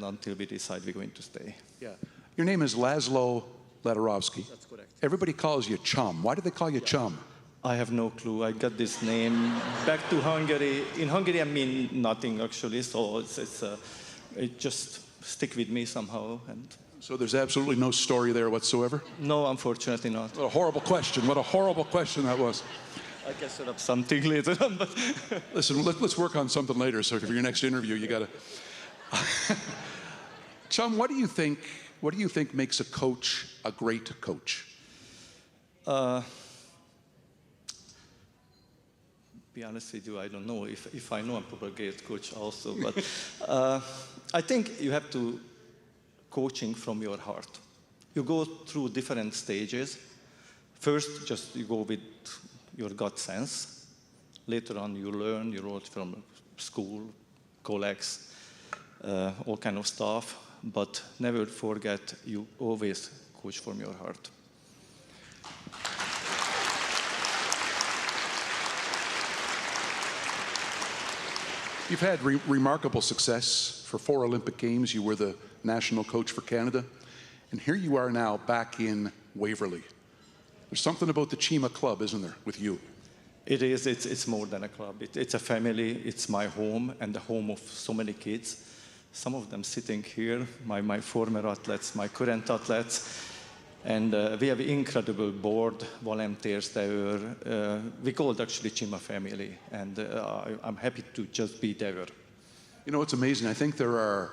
until we decide we're going to stay. Yeah. Your name is Laszlo Ladorovsky. That's correct. Everybody calls you Chum. Why do they call you Chum? I have no clue. I got this name back to Hungary. In Hungary, I mean nothing actually, so it just stick with me somehow. And so there's absolutely no story there whatsoever? No, unfortunately not. What a horrible question. What a horrible question that was. I can set up something later on, but listen, let's work on something later. So for your next interview, you got to. Chum, what do you think makes a coach a great coach? Be honest with you, I don't know. If I know, I'm probably a great coach also. But I think you have to coaching from your heart. You go through different stages. First, just you go with your gut sense. Later on, you learn from school, colleagues, all kind of stuff. But never forget, you always coach from your heart. You've had remarkable success. For 4 Olympic Games, you were the national coach for Canada. And here you are now back in Waverley. There's something about the Chima Club, isn't there, with you? It is. It's more than a club. It's a family. It's my home and the home of so many kids. Some of them sitting here, my former athletes, my current athletes. And we have an incredible board, volunteers there. We call it actually Chima family. And I'm happy to just be there. You know, it's amazing. I think there are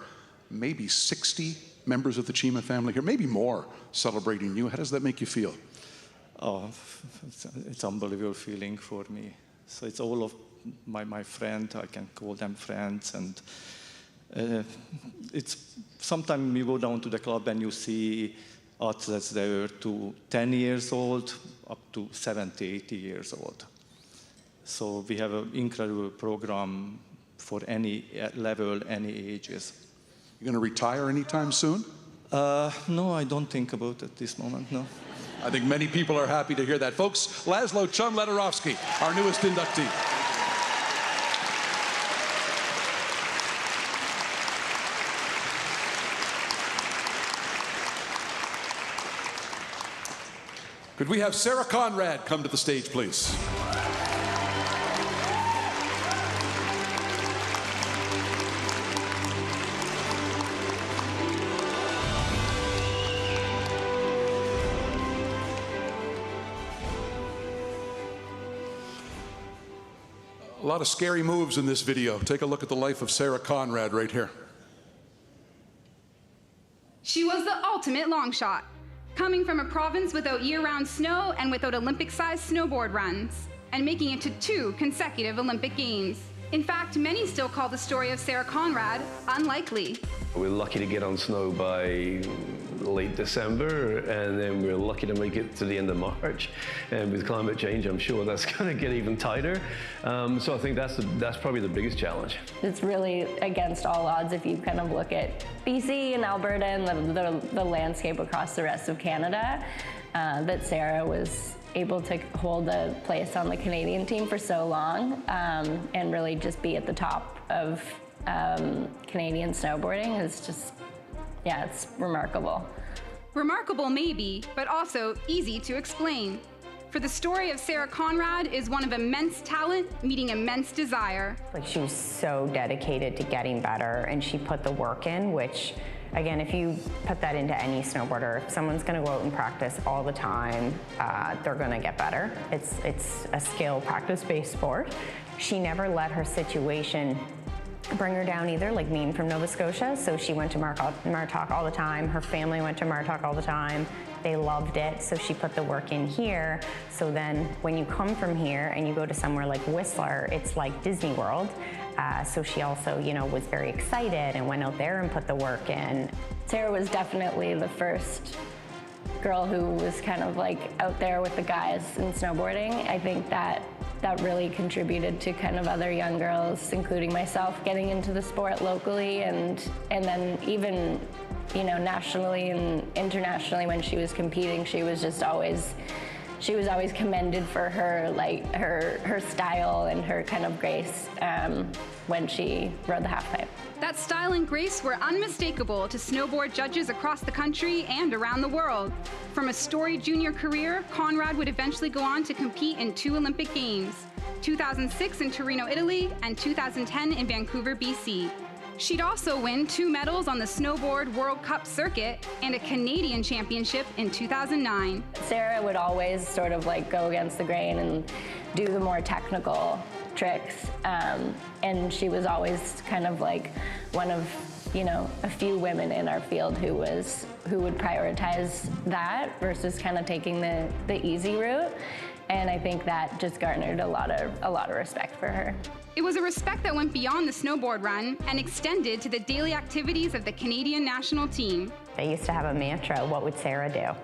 maybe 60 members of the Chima family here, maybe more, celebrating you. How does that make you feel? Oh, it's an unbelievable feeling for me. So it's all of my friends. I can call them friends. And It's sometimes you go down to the club and you see athletes that were to 10 years old up to 70, 80 years old. So we have an incredible program for any level, any ages. You going to retire anytime soon? No, I don't think about it at this moment, no. I think many people are happy to hear that. Folks, Laszlo Ladorovsky, our newest inductee. Could we have Sarah Conrad come to the stage, please? A lot of scary moves in this video. Take a look at the life of Sarah Conrad right here. She was the ultimate long shot, coming from a province without year-round snow and without Olympic-sized snowboard runs, and making it to 2 consecutive Olympic Games. In fact, many still call the story of Sarah Conrad unlikely. We're lucky to get on snow by late December, and then we're lucky to make it to the end of March. And with climate change, I'm sure that's going to get even tighter. So I think that's probably the biggest challenge. It's really against all odds if you kind of look at BC and Alberta and the landscape across the rest of Canada, that Sarah was able to hold a place on the Canadian team for so long, and really just be at the top of Canadian snowboarding is just, yeah, it's remarkable. Remarkable maybe, but also easy to explain. For the story of Sarah Conrad is one of immense talent meeting immense desire. Like, she was so dedicated to getting better, and she put the work in, which, again, if you put that into any snowboarder, if someone's going to go out and practice all the time, they're going to get better. It's a skill, practice-based sport. She never let her situation bring her down either, like being from Nova Scotia. So she went to Martok all the time. Her family went to Martok all the time. They loved it, so she put the work in here. So then when you come from here and you go to somewhere like Whistler, it's like Disney World. So she also, you know, was very excited and went out there and put the work in. Sarah was definitely the first girl who was kind of like out there with the guys in snowboarding. I think that really contributed to kind of other young girls, including myself, getting into the sport locally, and then even, you know, nationally and internationally when she was competing, she was always commended for her, like, her style and her kind of grace when she rode the halfpipe. That style and grace were unmistakable to snowboard judges across the country and around the world. From a storied junior career, Conrad would eventually go on to compete in 2 Olympic Games, 2006 in Torino, Italy, and 2010 in Vancouver, BC. She'd also win 2 medals on the Snowboard World Cup circuit and a Canadian championship in 2009. Sarah would always sort of like go against the grain and do the more technical tricks, and she was always kind of like one of, you know, a few women in our field who would prioritize that versus kind of taking the easy route, and I think that just garnered a lot of respect for her. It was a respect that went beyond the snowboard run and extended to the daily activities of the Canadian national team. They used to have a mantra, what would Sarah do?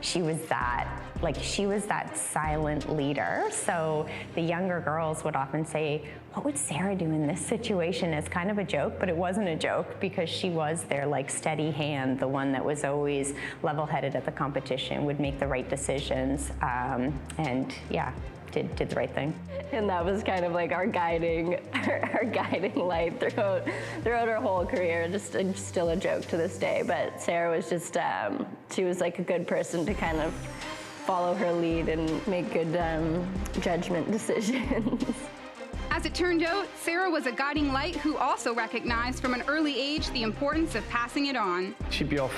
She was that silent leader. So the younger girls would often say, what would Sarah do in this situation? As kind of a joke, but it wasn't a joke because she was their like steady hand, the one that was always level-headed at the competition, would make the right decisions, and yeah, did the right thing. And that was kind of like our guiding light throughout her whole career. Just still a joke to this day. But Sarah was just, she was like a good person to kind of follow her lead and make good judgment decisions. As it turned out, Sarah was a guiding light who also recognized from an early age the importance of passing it on. She'd be off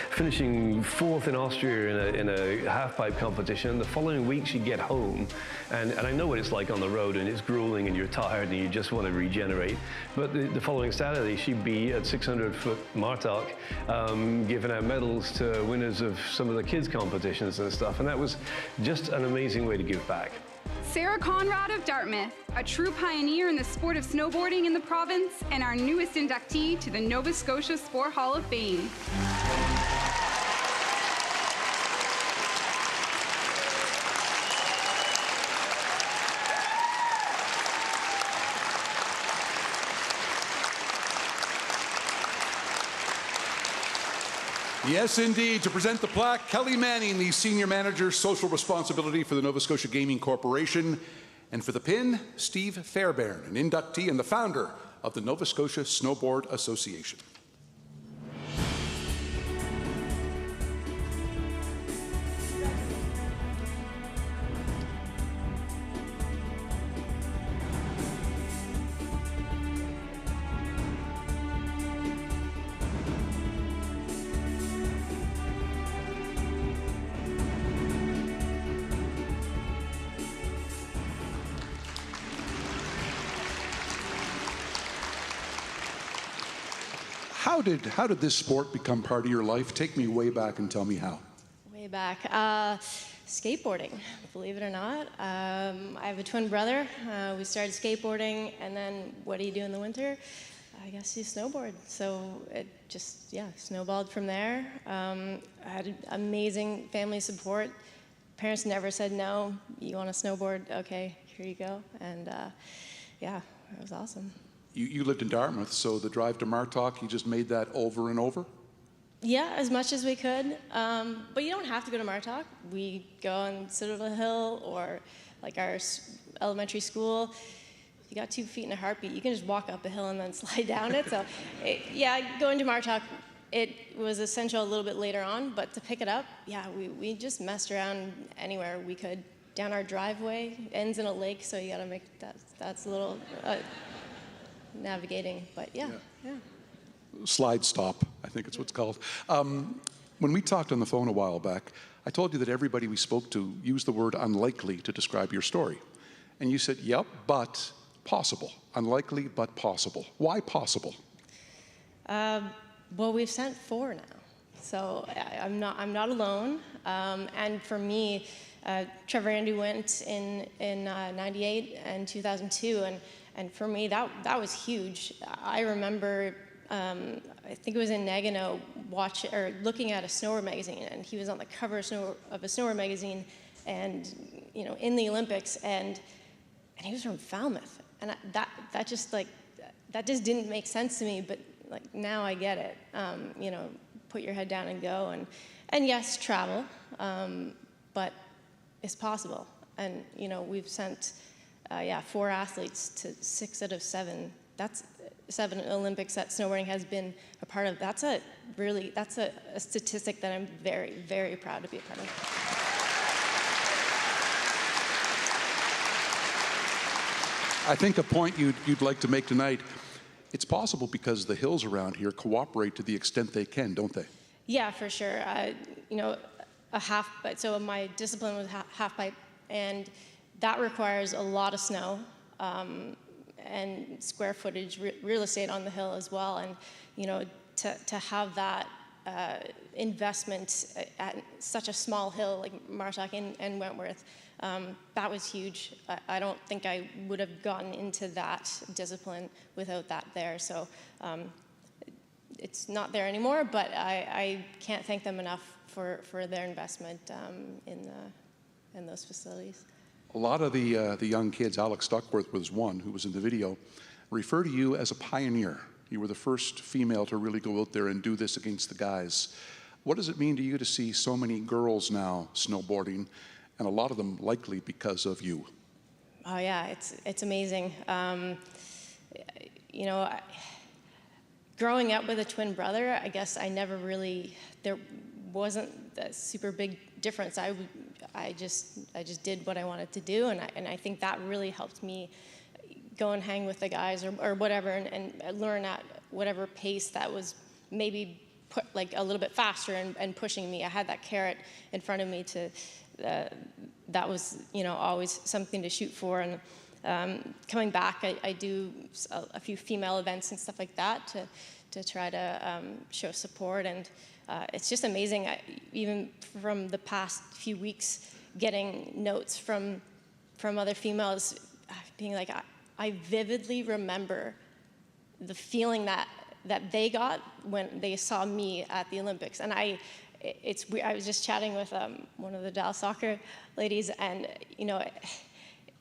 finishing 4th in Austria in a half-pipe competition. The following week she'd get home, and I know what it's like on the road, and it's grueling and you're tired and you just want to regenerate. But the following Saturday she'd be at 600-foot Martok giving out medals to winners of some of the kids' competitions and stuff, and that was just an amazing way to give back. Sarah Conrad of Dartmouth, a true pioneer in the sport of snowboarding in the province and our newest inductee to the Nova Scotia Sport Hall of Fame. Yes, indeed. To present the plaque, Kelly Manning, the Senior Manager, Social Responsibility for the Nova Scotia Gaming Corporation. And for the pin, Steve Fairbairn, an inductee and the founder of the Nova Scotia Snowboard Association. How did this sport become part of your life? Take me way back and tell me how. Way back. Skateboarding, believe it or not. I have a twin brother. We started skateboarding, and then what do you do in the winter? I guess you snowboard. So it just, snowballed from there. I had amazing family support. Parents never said no. You want to snowboard? Okay, here you go. And it was awesome. You lived in Dartmouth, so the drive to Martok, you just made that over and over? Yeah, as much as we could. But you don't have to go to Martok. We go and sit on a hill, or like our elementary school. If you got 2 feet in a heartbeat, you can just walk up a hill and then slide down it. So, going to Martok, it was essential a little bit later on, but to pick it up, we just messed around anywhere we could. Down our driveway, ends in a lake, so you gotta make that's a little navigating, but yeah. Slide stop, I think it's what's called. When we talked on the phone a while back, I told you that everybody we spoke to used the word unlikely to describe your story. And you said, yep, but possible. Unlikely, but possible. Why possible? Well, we've sent 4 now, so I'm not alone. And for me, Trevor Andy went in 98 and 2002, and for me, that was huge. I remember, I think it was in Nagano, looking at a snowboard magazine, and he was on the cover of a snowboard magazine, and in the Olympics, and he was from Falmouth, and that just didn't make sense to me. But now I get it. Put your head down and go, and yes, travel, but it's possible. And we've sent 4 athletes to 6 out of 7. That's 7 Olympics that snowboarding has been a part of. That's a statistic that I'm very, very proud to be a part of. I think a point you'd like to make tonight, it's possible because the hills around here cooperate to the extent they can, don't they? Yeah, for sure. A half, so my discipline was half pipe, and that requires a lot of snow and square footage, real estate on the hill as well. And to have that investment at such a small hill like Martok and Wentworth, that was huge. I don't think I would have gotten into that discipline without that there. So it's not there anymore, but I can't thank them enough for their investment in those facilities. A lot of the young kids, Alex Duckworth was one who was in the video, refer to you as a pioneer. You were the first female to really go out there and do this against the guys. What does it mean to you to see so many girls now snowboarding, and a lot of them likely because of you? Oh yeah, it's amazing. Growing up with a twin brother, I guess there wasn't a super big difference. I just did what I wanted to do, and I think that really helped me go and hang with the guys or whatever, and learn at whatever pace that was maybe put a little bit faster and pushing me. I had that carrot in front of me to that was always something to shoot for. And coming back, I do a few female events and stuff like that to try to show support, and it's just amazing. Even from the past few weeks, getting notes from other females being like, I vividly remember the feeling that they got when they saw me at the Olympics. And I was just chatting with one of the Dal soccer ladies, and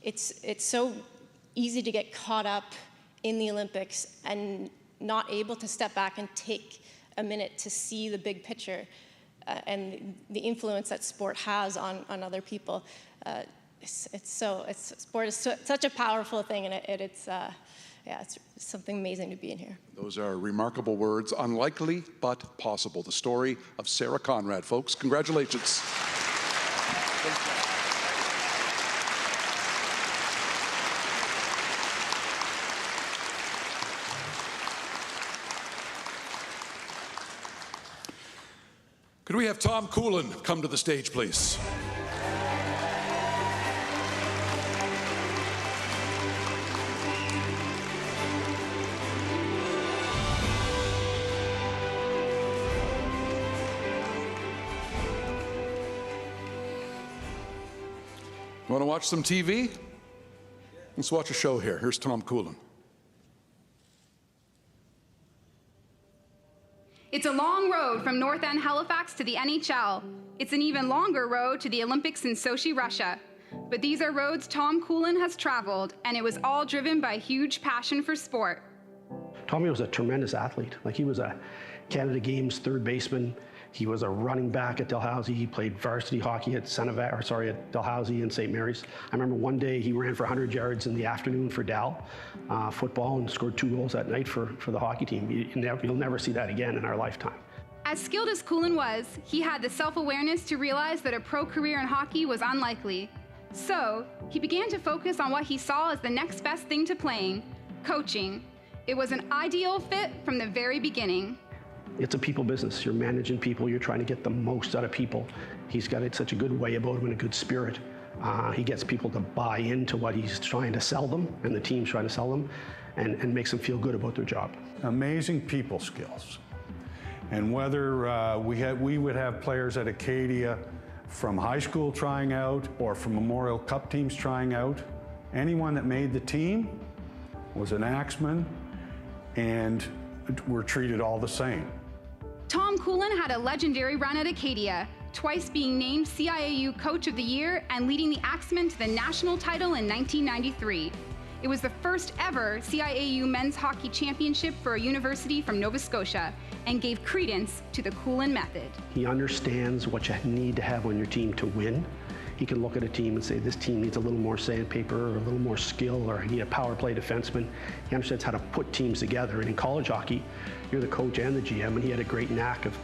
it's so easy to get caught up in the Olympics and not able to step back and take a minute to see the big picture and the influence that sport has on other people. Sport is such a powerful thing, and it's something amazing to be in here. Those are remarkable words. Unlikely, but possible. The story of Sarah Conrad, folks. Congratulations. Could we have Tom Coolen come to the stage, please? You want to watch some TV? Let's watch a show here. Here's Tom Coolen. It's a long road from North End Halifax to the NHL. It's an even longer road to the Olympics in Sochi, Russia. But these are roads Tom Coolen has traveled, and it was all driven by a huge passion for sport. Tommy was a tremendous athlete. Like, he was a Canada Games third baseman. He was a running back at Dalhousie. He played varsity hockey at Dalhousie and St. Mary's. I remember one day he ran for 100 yards in the afternoon for Dal football and scored 2 goals that night for the hockey team. You'll never see that again in our lifetime. As skilled as Coolen was, he had the self-awareness to realize that a pro career in hockey was unlikely. So he began to focus on what he saw as the next best thing to playing: coaching. It was an ideal fit from the very beginning. It's a people business. You're managing people. You're trying to get the most out of people. He's got such a good way about him and a good spirit. He gets people to buy into what he's trying to sell them, and the team's trying to sell them, and makes them feel good about their job. Amazing people skills. And whether we would have players at Acadia from high school trying out or from Memorial Cup teams trying out, anyone that made the team was an axeman, and were treated all the same. Tom Coolen had a legendary run at Acadia, twice being named CIAU Coach of the Year and leading the Axemen to the national title in 1993. It was the first ever CIAU Men's Hockey Championship for a university from Nova Scotia and gave credence to the Coolen method. He understands what you need to have on your team to win. He can look at a team and say, this team needs a little more sandpaper or a little more skill, or I need a power play defenseman. He understands how to put teams together. And in college hockey, you're the coach and the GM, and he had a great knack of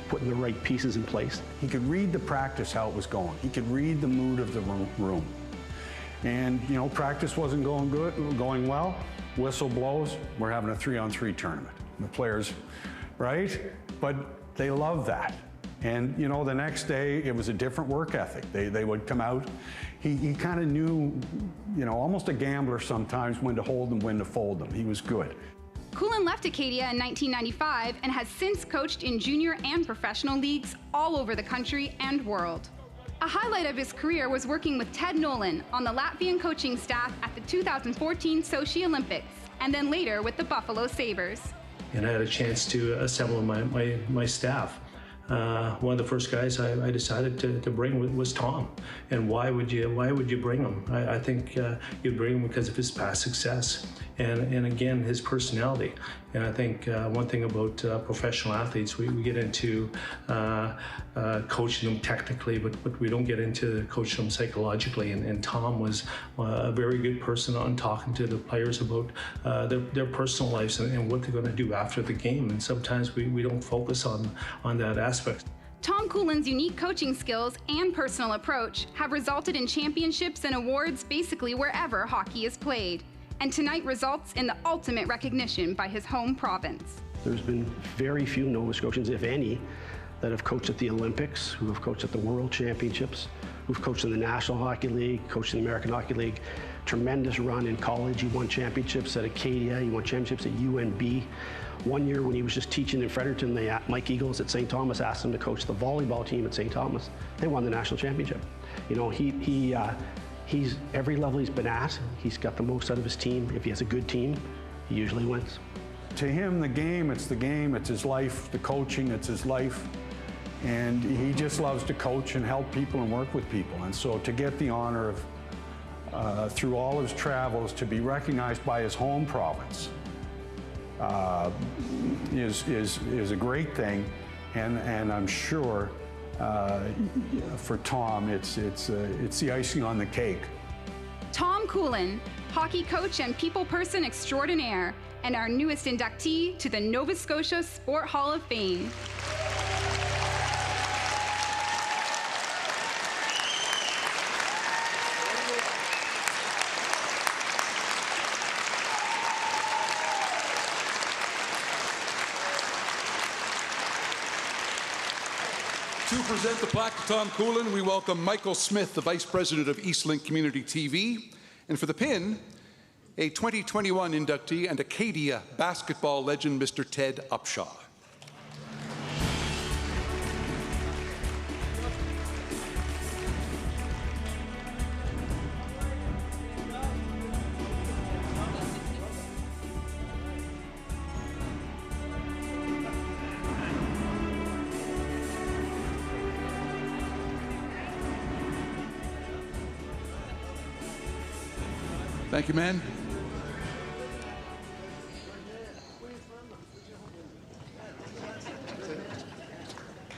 putting the right pieces in place. He could read the practice, how it was going. He could read the mood of the room. And, practice wasn't going well. Whistle blows, we're having a 3-on-3 tournament. The players, right? But they love that. And, the next day, it was a different work ethic. They would come out. He kind of knew, almost a gambler sometimes, when to hold them, when to fold them. He was good. Coolen left Acadia in 1995 and has since coached in junior and professional leagues all over the country and world. A highlight of his career was working with Ted Nolan on the Latvian coaching staff at the 2014 Sochi Olympics, and then later with the Buffalo Sabres. And I had a chance to assemble my staff. One of the first guys I decided to bring was Tom. And why would you bring him? I think you'd bring him because of his past success and again, his personality. And I think one thing about professional athletes, we get into coaching them technically, but we don't get into coaching them psychologically. And Tom was a very good person on talking to the players about their personal lives and what they're going to do after the game. And sometimes we don't focus on that aspect. Tom Coolen's unique coaching skills and personal approach have resulted in championships and awards basically wherever hockey is played. And tonight results in the ultimate recognition by his home province. There's been very few Nova Scotians, if any, that have coached at the Olympics, who have coached at the World Championships, who've coached in the National Hockey League, coached in the American Hockey League. Tremendous run in college. He won championships at Acadia. He won championships at UNB. One year when he was just teaching in Fredericton, Mike Eagles at St. Thomas asked him to coach the volleyball team at St. Thomas. They won the national championship. every level he's been at, he's got the most out of his team. If he has a good team, he usually wins. To him, the game, it's his life. The coaching, it's his life. And he just loves to coach and help people and work with people. And so to get the honor of, through all his travels, to be recognized by his home province is a great thing. And I'm sure for Tom, it's the icing on the cake. Tom Coolen, hockey coach and people person extraordinaire, and our newest inductee to the Nova Scotia Sport Hall of Fame. To present the plaque to Tom Coolen, we welcome Michael Smith, the Vice President of Eastlink Community TV. And for the pin, a 2021 inductee and Acadia basketball legend, Mr. Ted Upshaw. Thank you, man.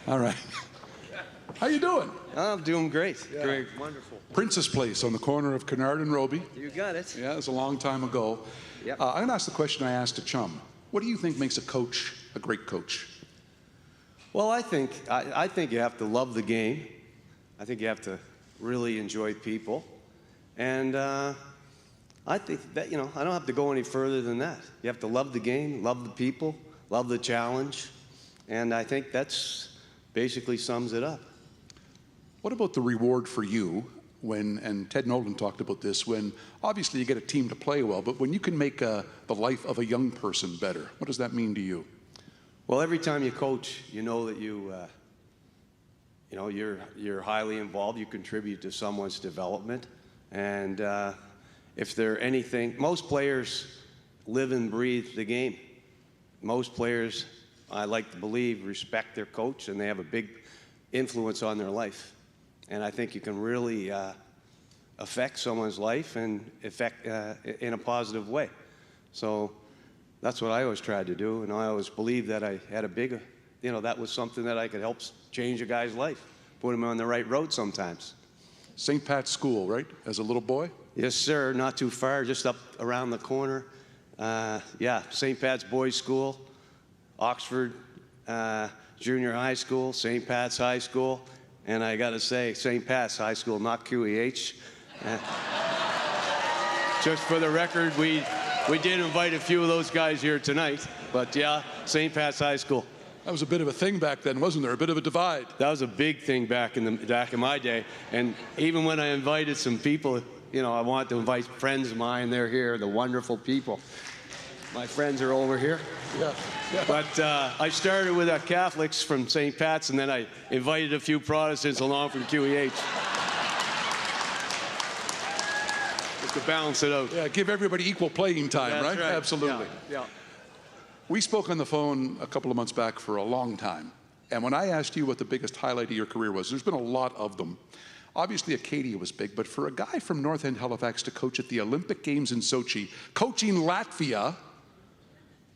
All right. How you doing? I'm doing great. Yeah. Great. Wonderful. Princess Place on the corner of Kennard and Roby. You got it. Yeah, it was a long time ago. Yep. I'm going to ask the question I asked a chum. What do you think makes a coach a great coach? Well, I think you have to love the game. I think you have to really enjoy people. And I think that, I don't have to go any further than that. You have to love the game, love the people, love the challenge. And I think that's basically sums it up. What about the reward for you when, and Ted Nolan talked about this, when obviously you get a team to play well, but when you can make the life of a young person better, what does that mean to you? Well, every time you coach, you know that you're highly involved. You contribute to someone's development. And if they're anything, most players live and breathe the game. Most players, I like to believe, respect their coach, and they have a big influence on their life. And I think you can really affect someone's life and affect in a positive way. So that's what I always tried to do, and I always believed that I had a big, that was something that I could help change a guy's life, put him on the right road sometimes. St. Pat's School, right, as a little boy? Yes, sir, not too far, just up around the corner. Yeah, St. Pat's Boys School, Oxford Junior High School, St. Pat's High School, and I got to say, St. Pat's High School, not QEH. Just for the record, we did invite a few of those guys here tonight, but yeah, St. Pat's High School. That was a bit of a thing back then, wasn't there? A bit of a divide. That was a big thing back in my day, and even when I invited some people, I wanted to invite friends of mine. They're here, the wonderful people. My friends are over here. Yeah. But I started with Catholics from St. Pat's, and then I invited a few Protestants along from QEH. Just to balance it out. Yeah, give everybody equal playing time, That's right? Absolutely. Yeah. We spoke on the phone a couple of months back for a long time. And when I asked you what the biggest highlight of your career was, there's been a lot of them. Obviously, Acadia was big, but for a guy from North End Halifax to coach at the Olympic Games in Sochi, coaching Latvia,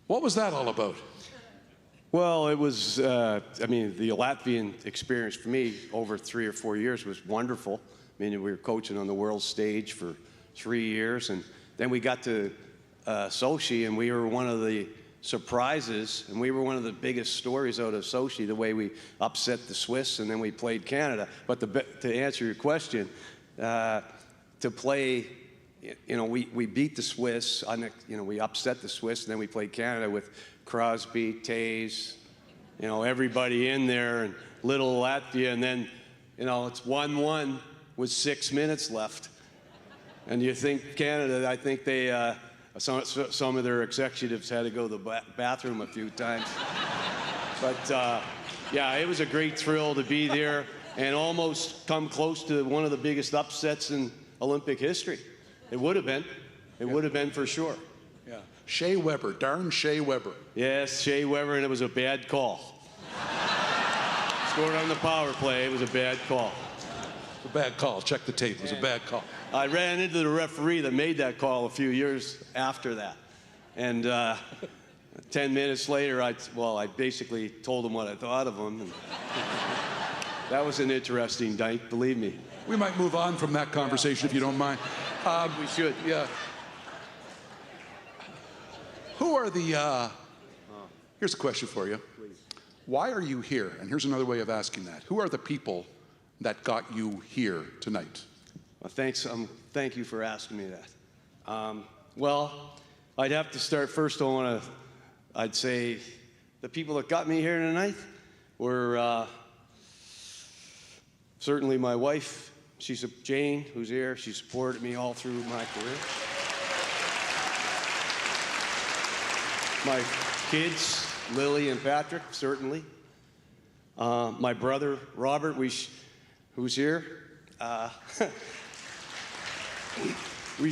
what was that all about? Well, it was, the Latvian experience for me over 3 or 4 years was wonderful. I mean, we were coaching on the world stage for 3 years, and then we got to Sochi, and we were one of the surprises, and we were one of the biggest stories out of Sochi, the way we upset the Swiss, and then we played Canada. But to answer your question, to play, we beat the Swiss, we upset the Swiss, and then we played Canada with Crosby, Tays, everybody in there, and little Latvia, and then, it's 1-1 with 6 minutes left. And you think Canada, I think they, some of their executives had to go to the bathroom a few times. But yeah, it was a great thrill to be there and almost come close to one of the biggest upsets in Olympic history. It would have been. It would have been for sure. Yeah. Shea Weber, darn Shea Weber. Yes, Shea Weber, and it was a bad call. Scored on the power play. It was a bad call. A bad call. Check the tape. It was a bad call. I ran into the referee that made that call a few years after that. And 10 minutes later, I basically told him what I thought of him. And that was an interesting night, believe me. We might move on from that conversation if you don't mind. We should. Yeah. Who are the, here's a question for you. Why are you here? And here's another way of asking that. Who are the people that got you here tonight? Well, thank you for asking me that. Well, I'd have to start first. I'd say the people that got me here tonight were certainly my wife. She's Jane, who's here. She supported me all through my career. My kids, Lily and Patrick, certainly. My brother, Robert, who's here. We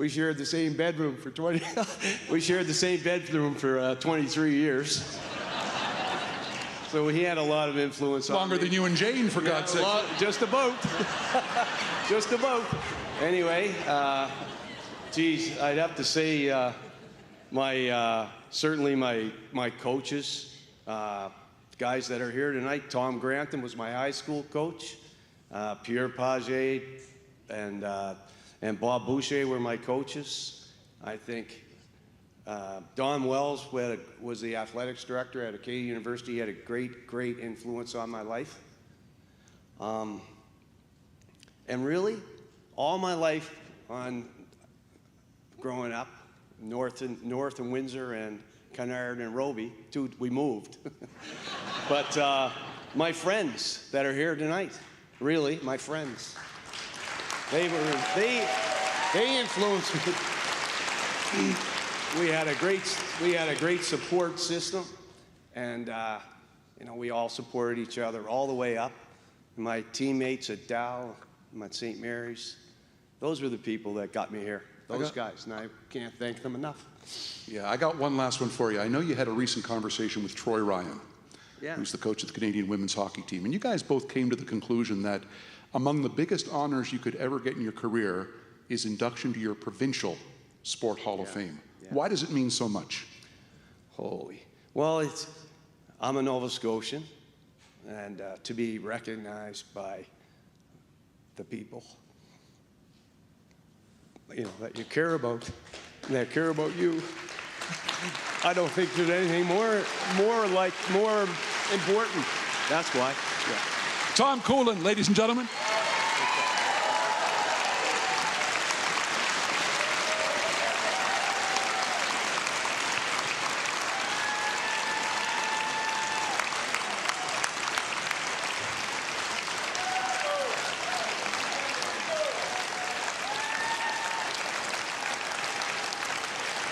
shared the same bedroom for 23 years. So he had a lot of influence on me. Longer than you and Jane, for God's sake. Just about. Just about. Anyway, geez, I'd have to say certainly my coaches, guys that are here tonight. Tom Grantham was my high school coach. Pierre Paget and Bob Boucher were my coaches. I think Don Wells was the athletics director at Acadia University. He had a great influence on my life. And really, all my life growing up, north in Windsor and Kennard and Roby, we moved. But my friends that are here tonight, really, my friends, they influenced me. We had a great support system, and we all supported each other all the way up. My teammates at Dal, at St. Mary's, those were the people that got me here. Those guys, and I can't thank them enough. Yeah, I got one last one for you. I know you had a recent conversation with Troy Ryan, who's the coach of the Canadian women's hockey team, and you guys both came to the conclusion that among the biggest honors you could ever get in your career is induction to your provincial Sport Hall of Fame. Yeah. Why does it mean so much? Well, I'm a Nova Scotian, and to be recognized by the people that you care about, and that care about you, I don't think there's anything more important. That's why. Yeah. Tom Coolen, ladies and gentlemen.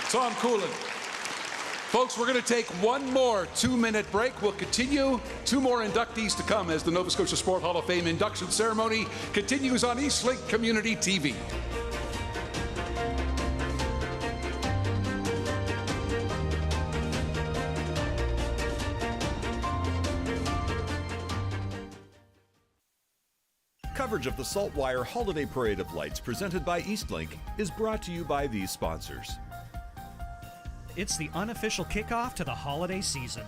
Tom Coolen. Folks, we're going to take one more 2-minute break. We'll continue. 2 more inductees to come as the Nova Scotia Sport Hall of Fame induction ceremony continues on Eastlink Community TV. Coverage of the Saltwire Holiday Parade of Lights presented by Eastlink is brought to you by these sponsors. It's the unofficial kickoff to the holiday season.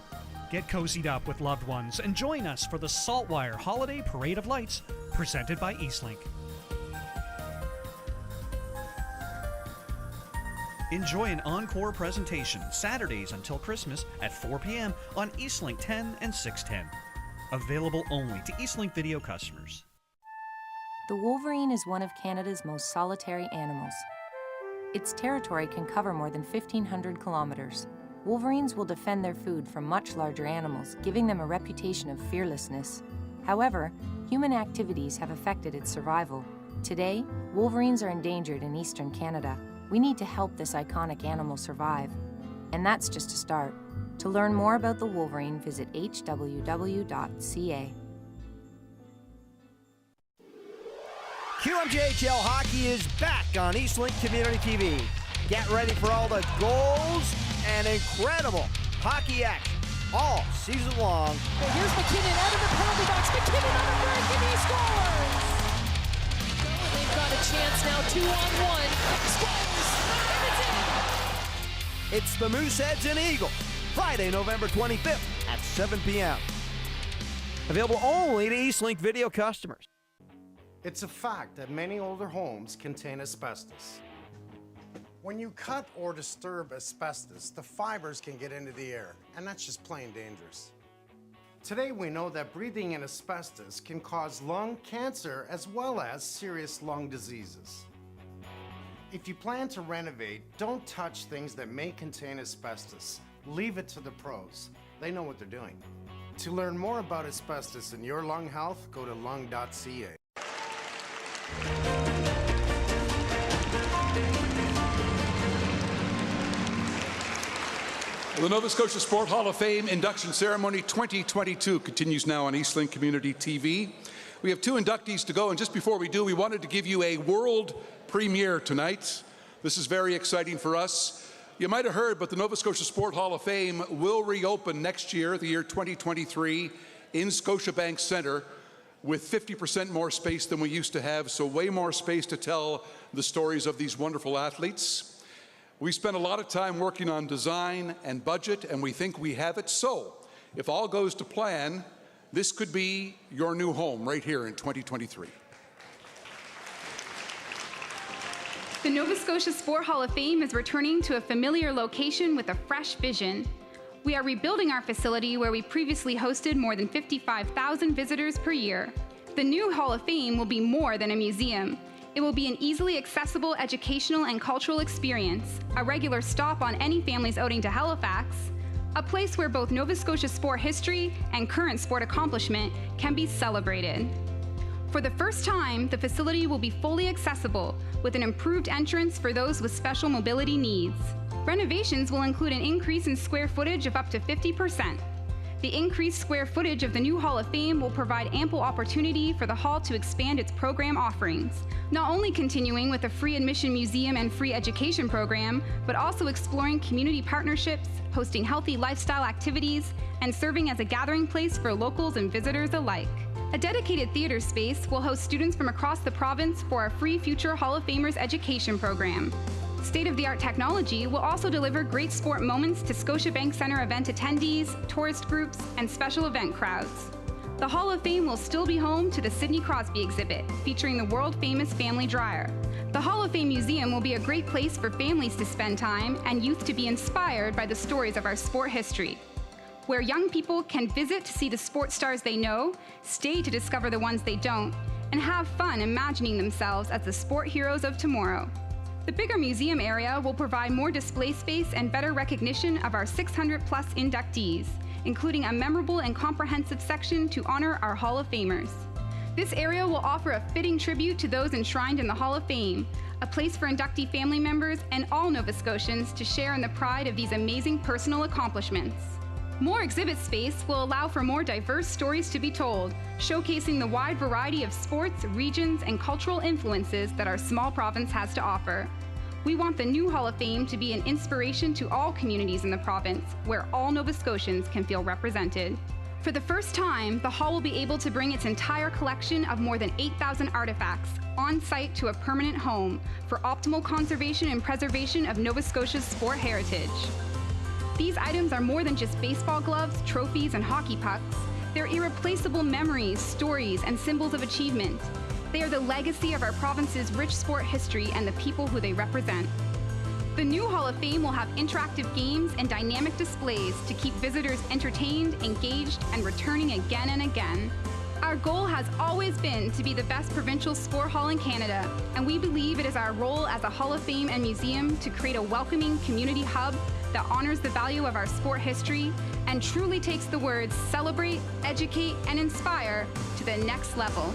Get cozied up with loved ones and join us for the Saltwire Holiday Parade of Lights, presented by Eastlink. Enjoy an encore presentation Saturdays until Christmas at 4 p.m. on Eastlink 10 and 610. Available only to Eastlink video customers. The wolverine is one of Canada's most solitary animals. Its territory can cover more than 1,500 kilometers. Wolverines will defend their food from much larger animals, giving them a reputation of fearlessness. However, human activities have affected its survival. Today, wolverines are endangered in eastern Canada. We need to help this iconic animal survive. And that's just a start. To learn more about the wolverine, visit hww.ca. QMJHL hockey is back on Eastlink Community TV. Get ready for all the goals and incredible hockey action all season long. Well, here's McKinnon out of the penalty box. McKinnon on the break, and he scores! They've got a chance now, 2-on-1. Scores, and it's in! It's the Mooseheads and Eagles, Friday, November 25th at 7 p.m. Available only to Eastlink video customers. It's a fact that many older homes contain asbestos. When you cut or disturb asbestos, the fibers can get into the air, and that's just plain dangerous. Today we know that breathing in asbestos can cause lung cancer as well as serious lung diseases. If you plan to renovate, don't touch things that may contain asbestos. Leave it to the pros. They know what they're doing. To learn more about asbestos and your lung health, go to lung.ca. The Nova Scotia Sport Hall of Fame Induction Ceremony 2022 continues now on Eastlink Community TV. We have 2 inductees to go, and just before we do, we wanted to give you a world premiere tonight. This is very exciting for us. You might have heard, but the Nova Scotia Sport Hall of Fame will reopen next year, the year 2023, in Scotiabank Centre with 50% more space than we used to have, so way more space to tell the stories of these wonderful athletes. We spent a lot of time working on design and budget, and we think we have it. So, if all goes to plan, this could be your new home right here in 2023. The Nova Scotia Sport Hall of Fame is returning to a familiar location with a fresh vision. We are rebuilding our facility where we previously hosted more than 55,000 visitors per year. The new Hall of Fame will be more than a museum. It will be an easily accessible educational and cultural experience, a regular stop on any family's outing to Halifax, a place where both Nova Scotia sport history and current sport accomplishment can be celebrated. For the first time, the facility will be fully accessible with an improved entrance for those with special mobility needs. Renovations will include an increase in square footage of up to 50%. The increased square footage of the new Hall of Fame will provide ample opportunity for the Hall to expand its program offerings, not only continuing with a free admission museum and free education program, but also exploring community partnerships, hosting healthy lifestyle activities, and serving as a gathering place for locals and visitors alike. A dedicated theater space will host students from across the province for our free Future Hall of Famers education program. State-of-the-art technology will also deliver great sport moments to Scotiabank Centre event attendees, tourist groups, and special event crowds. The Hall of Fame will still be home to the Sidney Crosby exhibit, featuring the world-famous family dryer. The Hall of Fame Museum will be a great place for families to spend time and youth to be inspired by the stories of our sport history, where young people can visit to see the sports stars they know, stay to discover the ones they don't, and have fun imagining themselves as the sport heroes of tomorrow. The bigger museum area will provide more display space and better recognition of our 600-plus inductees, including a memorable and comprehensive section to honor our Hall of Famers. This area will offer a fitting tribute to those enshrined in the Hall of Fame, a place for inductee family members and all Nova Scotians to share in the pride of these amazing personal accomplishments. More exhibit space will allow for more diverse stories to be told, showcasing the wide variety of sports, regions, and cultural influences that our small province has to offer. We want the new Hall of Fame to be an inspiration to all communities in the province, where all Nova Scotians can feel represented. For the first time, the Hall will be able to bring its entire collection of more than 8,000 artifacts on-site to a permanent home for optimal conservation and preservation of Nova Scotia's sport heritage. These items are more than just baseball gloves, trophies, and hockey pucks. They're irreplaceable memories, stories, and symbols of achievement. They are the legacy of our province's rich sport history and the people who they represent. The new Hall of Fame will have interactive games and dynamic displays to keep visitors entertained, engaged, and returning again and again. Our goal has always been to be the best provincial sport hall in Canada, and we believe it is our role as a Hall of Fame and museum to create a welcoming community hub that honors the value of our sport history and truly takes the words celebrate, educate, and inspire to the next level.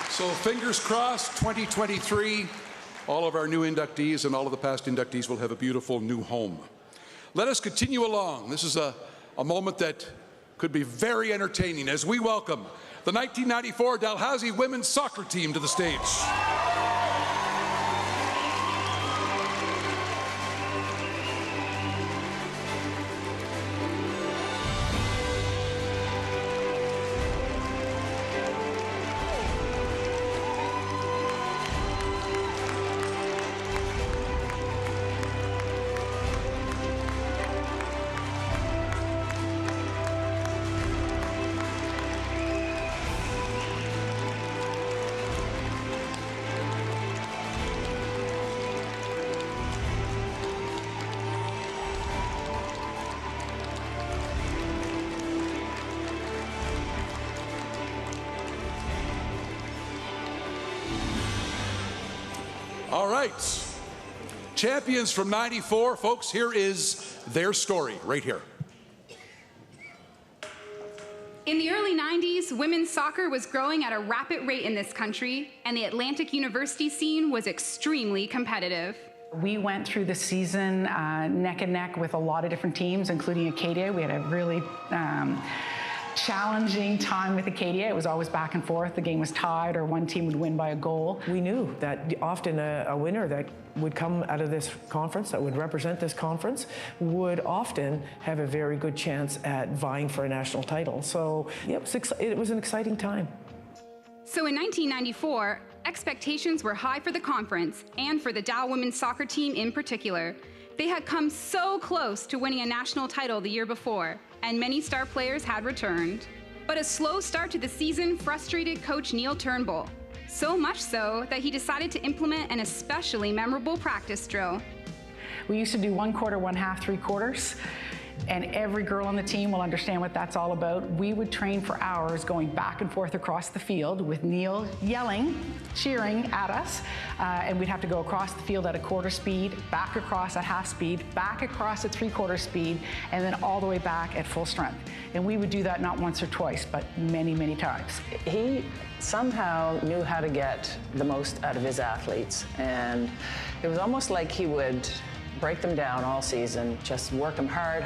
So fingers crossed, 2023, all of our new inductees and all of the past inductees will have a beautiful new home. Let us continue along. This is a a moment that could be very entertaining as we welcome the 1994 Dalhousie women's soccer team to the stage. All right, champions from '94, folks, here is their story right here. In the early 90s, women's soccer was growing at a rapid rate in this country, and the Atlantic University scene was extremely competitive. We went through the season neck and neck with a lot of different teams, including Acadia. We had a really challenging time with Acadia. It was always back and forth. The game was tied or one team would win by a goal. We knew that often a winner that would come out of this conference, that would represent this conference, would often have a very good chance at vying for a national title. So yeah, it was an exciting time. So in 1994, expectations were high for the conference and for the Dal women's soccer team in particular. They had come so close to winning a national title the year before, and many star players had returned. But a slow start to the season frustrated coach Neil Turnbull, so much so that he decided to implement an especially memorable practice drill. We used to do 1 quarter, 1/2, 3/4, and every girl on the team will understand what that's all about. We would train for hours going back and forth across the field with Neil yelling, cheering at us, and we'd have to go across the field at a 1/4 speed, back across at 1/2 speed, back across at 3/4 speed, and then all the way back at full strength. And we would do that not once or twice, but many, many times. He somehow knew how to get the most out of his athletes, and it was almost like he would break them down all season, just work them hard,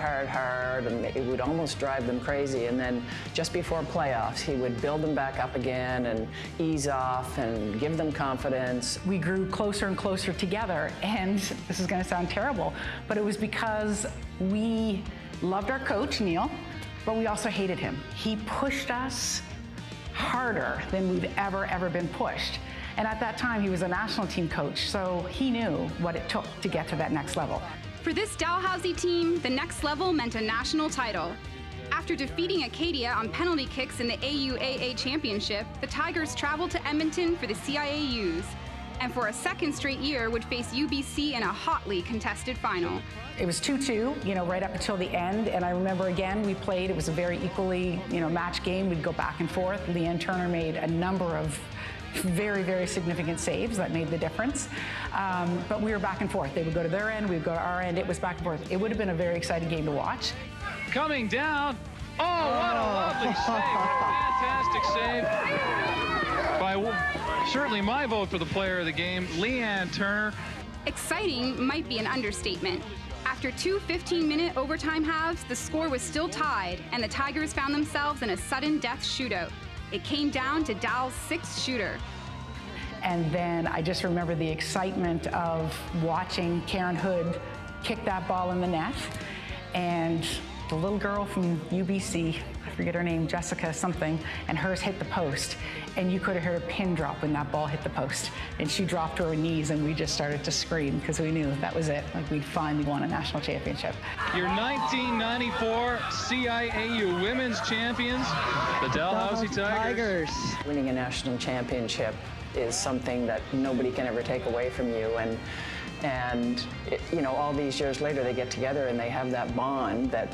and it would almost drive them crazy. And then just before playoffs, he would build them back up again and ease off and give them confidence. We grew closer and closer together, and this is going to sound terrible, but it was because we loved our coach, Neil, but we also hated him. He pushed us harder than we've ever been pushed. And at that time, he was a national team coach, so he knew what it took to get to that next level. For this Dalhousie team, the next level meant a national title. After defeating Acadia on penalty kicks in the AUAA Championship, the Tigers traveled to Edmonton for the CIAUs, and for a second straight year would face UBC in a hotly contested final. It was 2-2, right up until the end. And I remember again, we played, it was a very equally, match game. We'd go back and forth. Leanne Turner made a number of very significant saves that made the difference. But we were back and forth. They would go to their end, we'd go to our end. It was back and forth. It would have been a very exciting game to watch. Coming down. Oh, what a lovely save. What a fantastic save by certainly my vote for the player of the game, Leanne Turner. Exciting might be an understatement. After 2 15-minute overtime halves, the score was still tied, and the Tigers found themselves in a sudden death shootout. It came down to Dal's 6th shooter. And then I just remember the excitement of watching Karen Hood kick that ball in the net, and the little girl from UBC, I forget her name, Jessica something, and hers hit the post. And you could have heard a pin drop when that ball hit the post. And she dropped to her knees, and we just started to scream because we knew that was it. Like, we'd finally won a national championship. Your 1994 CIAU Women's Champions, the Dalhousie Tigers. Winning a national championship is something that nobody can ever take away from you. And all these years later, they get together and they have that bond that,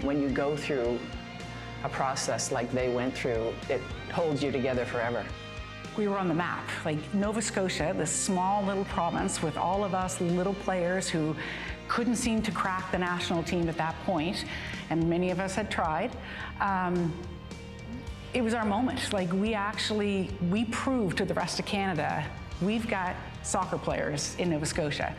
when you go through a process like they went through, it holds you together forever. We were on the map. Like Nova Scotia, this small little province with all of us little players who couldn't seem to crack the national team at that point, and many of us had tried. It was our moment. Like we proved to the rest of Canada, we've got soccer players in Nova Scotia.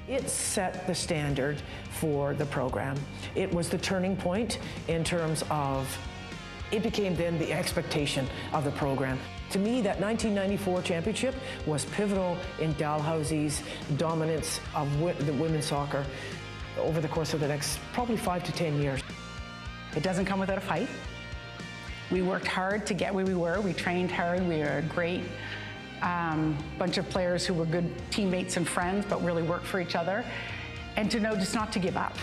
It set the standard for the program. It was the turning point in terms of, it became then the expectation of the program. To me, that 1994 championship was pivotal in Dalhousie's dominance of the women's soccer over the course of the next probably 5 to 10 years. It doesn't come without a fight. We worked hard to get where we were. We trained hard. We were a great bunch of players who were good teammates and friends, but really worked for each other. And to know just not to give up.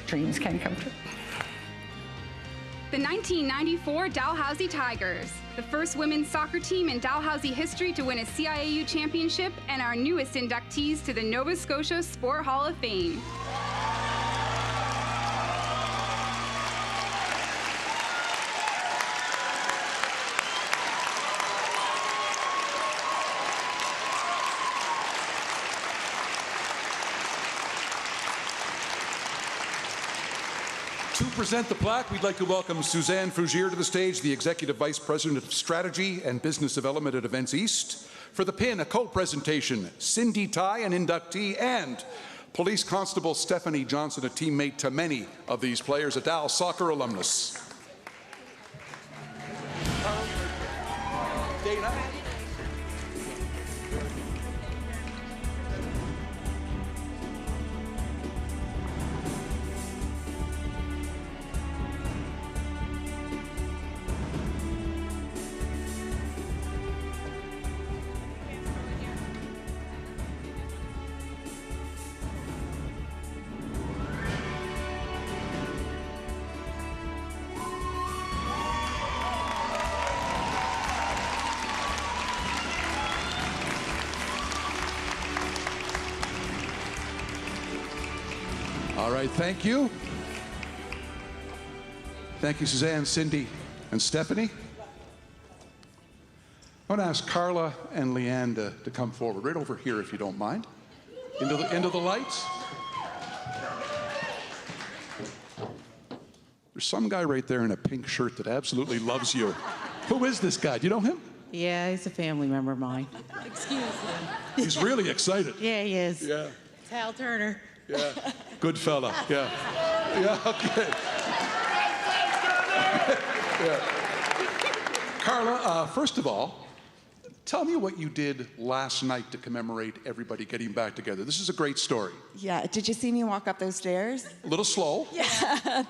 Dreams can come true. The 1994 Dalhousie Tigers, the first women's soccer team in Dalhousie history to win a CIAU championship and our newest inductees to the Nova Scotia Sport Hall of Fame. To present the plaque, we'd like to welcome Suzanne Frugier to the stage, the Executive Vice President of Strategy and Business Development at Events East. For the pin, a co-presentation, Cindy Ty, an inductee, and Police Constable Stephanie Johnson, a teammate to many of these players, a Dal soccer alumnus. Dana. All right, thank you. Thank you, Suzanne, Cindy, and Stephanie. I want to ask Carla and Leanne to come forward, right over here, if you don't mind. Into the lights. There's some guy right there in a pink shirt that absolutely loves you. Who is this guy? Do you know him? Yeah, he's a family member of mine. Excuse him. He's really excited. Yeah, he is. Yeah. It's Hal Turner. Yeah. Good fella. Yeah. Yeah, okay. Yeah. Carla, first of all, tell me what you did last night to commemorate everybody getting back together. This is a great story. Yeah, did you see me walk up those stairs? A little slow. Yeah.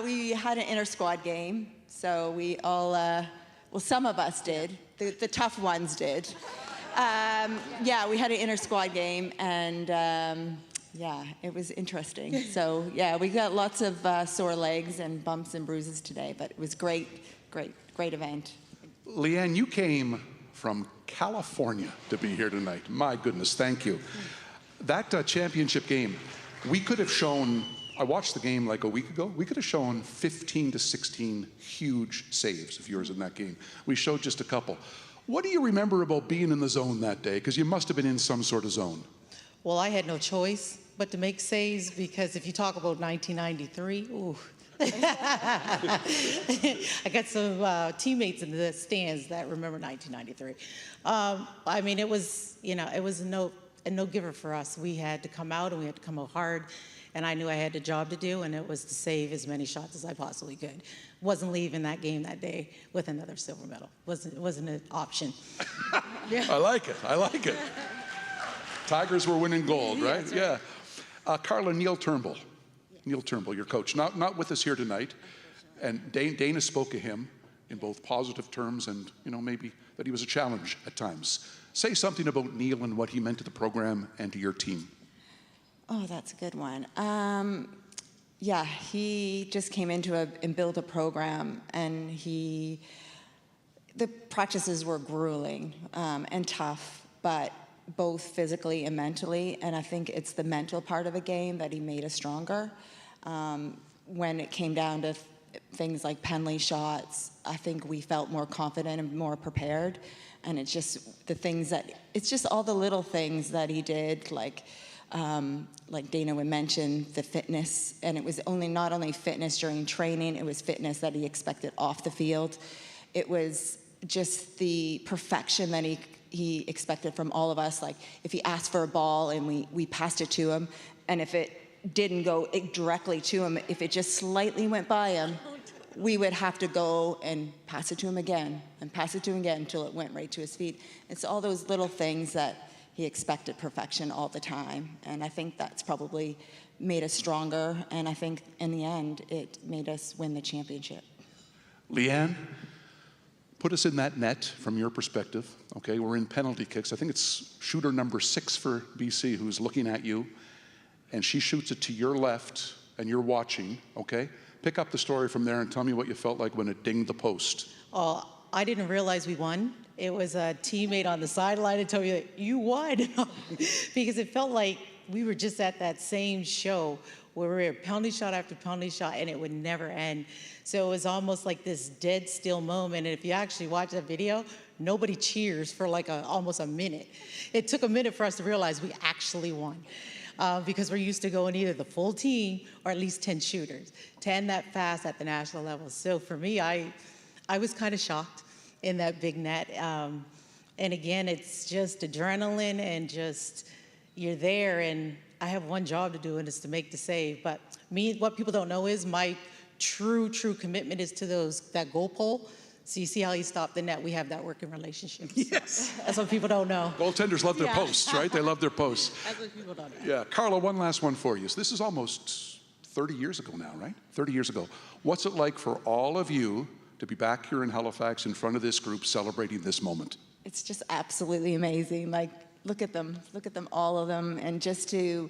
We had an inter-squad game, so we all, well, some of us did. The tough ones did. Yeah, we had an inter-squad game, and yeah, it was interesting. So, yeah, we got lots of sore legs and bumps and bruises today, but it was great event. Leanne, you came from California to be here tonight. My goodness, thank you. That championship game, we could have shown, I watched the game like a week ago, we could have shown 15 to 16 huge saves of yours in that game. We showed just a couple. What do you remember about being in the zone that day? Because you must have been in some sort of zone. Well, I had no choice but to make saves, because if you talk about 1993, ooh. I got some teammates in the stands that remember 1993. I mean, it was, you know, it was a no giver for us. We had to come out and we had to come out hard, and I knew I had a job to do, and it was to save as many shots as I possibly could. Wasn't leaving that game that day with another silver medal. Wasn't an option. Yeah. I like it. I like it. Tigers were winning gold, right? Right. Yeah. Carla, Neil Turnbull. Neil Turnbull, your coach, not with us here tonight. And Dana spoke of him in both positive terms and, you know, maybe that he was a challenge at times. Say something about Neil and what he meant to the program and to your team. Oh, that's a good one. Yeah, he just came into and built a program, and the practices were grueling and tough, but both physically and mentally, and I think it's the mental part of a game that he made us stronger. When it came down to things like penalty shots, I think we felt more confident and more prepared, and it's just the things that, it's just all the little things that he did, like Dana would mention, the fitness, and it was not only fitness during training, it was fitness that he expected off the field. It was just the perfection that he he expected from all of us. Like if he asked for a ball and we passed it to him, and if it didn't go directly to him, if it just slightly went by him, we would have to go and pass it to him again and pass it to him again until it went right to his feet. It's all those little things that he expected perfection all the time. And I think that's probably made us stronger. And I think in the end, it made us win the championship. Leanne, put us in that net from your perspective. Okay, we're in penalty kicks. I think it's shooter number 6 for BC who's looking at you. And she shoots it to your left and you're watching, okay? Pick up the story from there and tell me what you felt like when it dinged the post. Oh, I didn't realize we won. It was a teammate on the sideline that told me that you won. Because it felt like we were just at that same show where we were penalty shot after penalty shot and it would never end. So it was almost like this dead still moment. And if you actually watch that video, nobody cheers for like almost a minute. It took a minute for us to realize we actually won. Because we're used to going either the full team or at least 10 shooters, 10 that fast at the national level. So for me, I was kind of shocked in that big net. And again, it's just adrenaline and just, you're there and I have one job to do and it's to make the save. But me, what people don't know is my true commitment is to that goal pole. So you see how he stopped the net. We have that working relationship. Yes. That's what people don't know. Goaltenders love their posts, right? They love their posts. That's what people don't know. Yeah. Carla, one last one for you. So this is almost 30 years ago now, right? 30 years ago. What's it like for all of you to be back here in Halifax in front of this group celebrating this moment? It's just absolutely amazing. Like, look at them, all of them. And just to,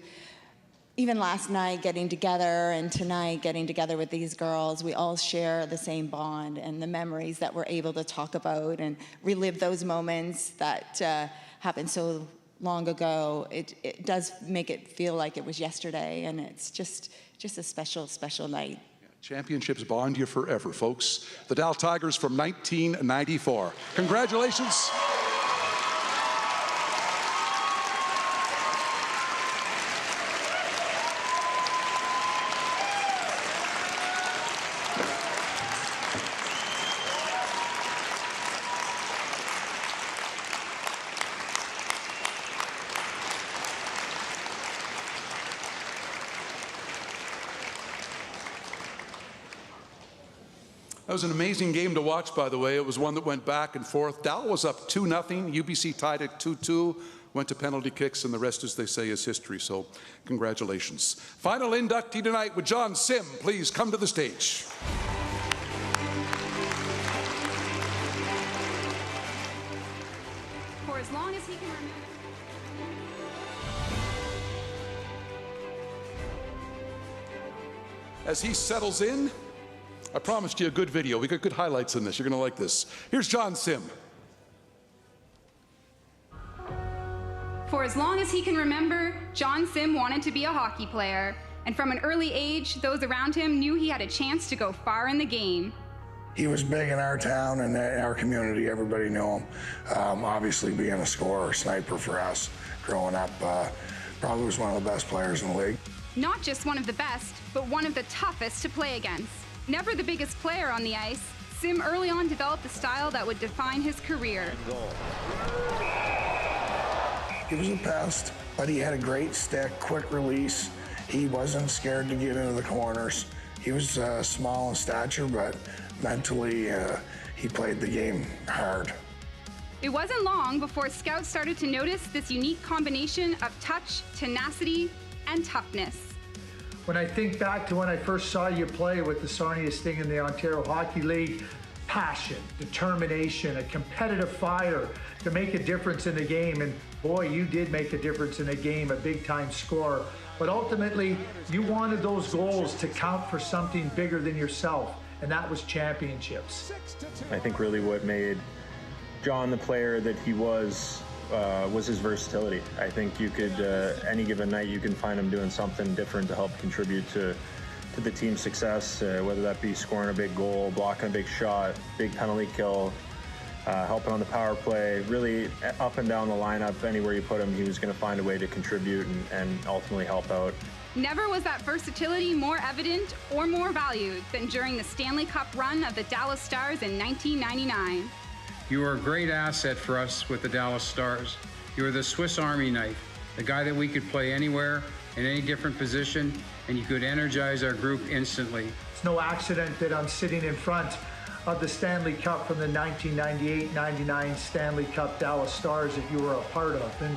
even last night getting together and tonight getting together with these girls, we all share the same bond and the memories that we're able to talk about and relive those moments that happened so long ago. It does make it feel like it was yesterday, and it's just a special, special night. Championships bond you forever, folks. The Dal Tigers from 1994. Congratulations. That was an amazing game to watch, by the way. It was one that went back and forth. Dal was up 2-0. UBC tied at 2-2, went to penalty kicks, and the rest, as they say, is history. So congratulations. Final inductee tonight with Jon Sim. Please come to the stage. For as long as he can remember. As he settles in, I promised you a good video. We got good highlights in this. You're going to like this. Here's Jon Sim. For as long as he can remember, Jon Sim wanted to be a hockey player. And from an early age, those around him knew he had a chance to go far in the game. He was big in our town and our community. Everybody knew him. Obviously, being a scorer, sniper for us growing up, probably was one of the best players in the league. Not just one of the best, but one of the toughest to play against. Never the biggest player on the ice, Sim early on developed a style that would define his career. He was a pest, but he had a great stick, quick release. He wasn't scared to get into the corners. He was small in stature, but mentally he played the game hard. It wasn't long before scouts started to notice this unique combination of touch, tenacity, and toughness. When I think back to when I first saw you play with the Sarnia Sting in the Ontario Hockey League, passion, determination, a competitive fire to make a difference in the game. And boy, you did make a difference in the game, a big-time scorer. But ultimately, you wanted those goals to count for something bigger than yourself, and that was championships. I think really what made Jon the player that he was his versatility. I think you could, any given night, you can find him doing something different to help contribute to the team's success, whether that be scoring a big goal, blocking a big shot, big penalty kill, helping on the power play. Really, up and down the lineup, anywhere you put him, he was going to find a way to contribute and ultimately help out. Never was that versatility more evident or more valued than during the Stanley Cup run of the Dallas Stars in 1999. You are a great asset for us with the Dallas Stars. You are the Swiss Army knife, the guy that we could play anywhere, in any different position, and you could energize our group instantly. It's no accident that I'm sitting in front of the Stanley Cup from the 1998-99 Stanley Cup Dallas Stars that you were a part of. And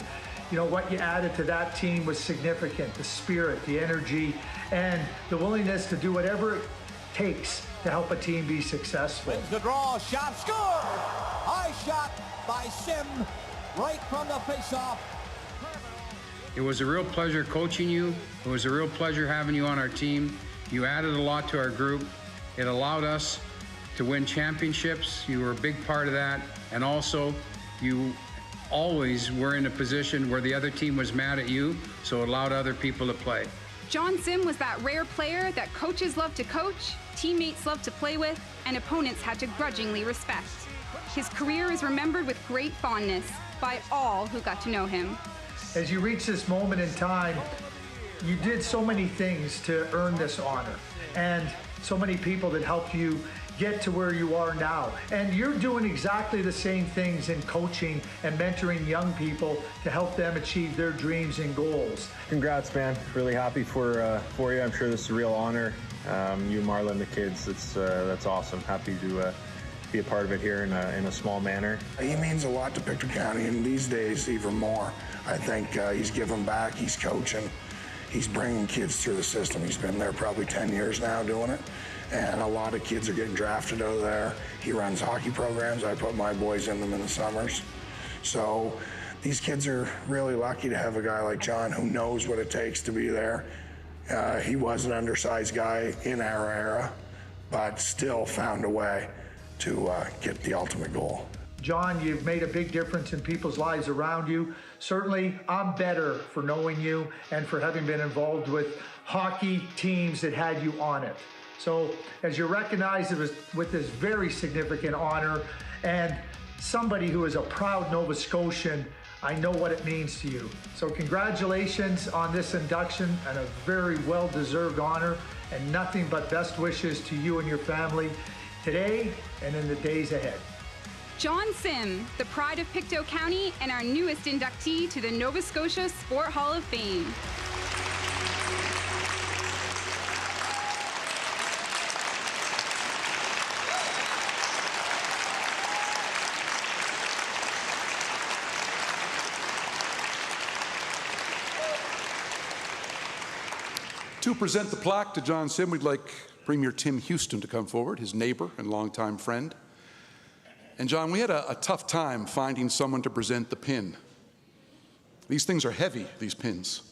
you know, what you added to that team was significant. The spirit, the energy, and the willingness to do whatever it takes to help a team be successful. Wins the draw, shot, score! High shot by Sim, right from the faceoff. It was a real pleasure coaching you. It was a real pleasure having you on our team. You added a lot to our group. It allowed us to win championships. You were a big part of that. And also, you always were in a position where the other team was mad at you, so it allowed other people to play. Jon Sim was that rare player that coaches love to coach, teammates love to play with, and opponents had to grudgingly respect. His career is remembered with great fondness by all who got to know him. As you reach this moment in time, you did so many things to earn this honor, and so many people that helped you get to where you are now. And you're doing exactly the same things in coaching and mentoring young people to help them achieve their dreams and goals. Congrats, man. Really happy for you. I'm sure this is a real honor. You, Marlon, the kids, that's awesome. Happy to be a part of it here in a small manner. He means a lot to Pictou County, and these days even more. I think he's giving back, he's coaching, he's bringing kids through the system. He's been there probably 10 years now doing it, and a lot of kids are getting drafted out of there. He runs hockey programs. I put my boys in them in the summers. So these kids are really lucky to have a guy like Jon who knows what it takes to be there. He was an undersized guy in our era, but still found a way to get the ultimate goal. Jon, you've made a big difference in people's lives around you. Certainly, I'm better for knowing you and for having been involved with hockey teams that had you on it. So, as you're recognized with this very significant honor, and somebody who is a proud Nova Scotian, I know what it means to you. So congratulations on this induction, and a very well-deserved honor, and nothing but best wishes to you and your family today and in the days ahead. Jon Sim, the pride of Pictou County and our newest inductee to the Nova Scotia Sport Hall of Fame. To present the plaque to Jon Sim, we'd like Premier Tim Houston to come forward, his neighbor and longtime friend. And Jon, we had a tough time finding someone to present the pin. These things are heavy, these pins.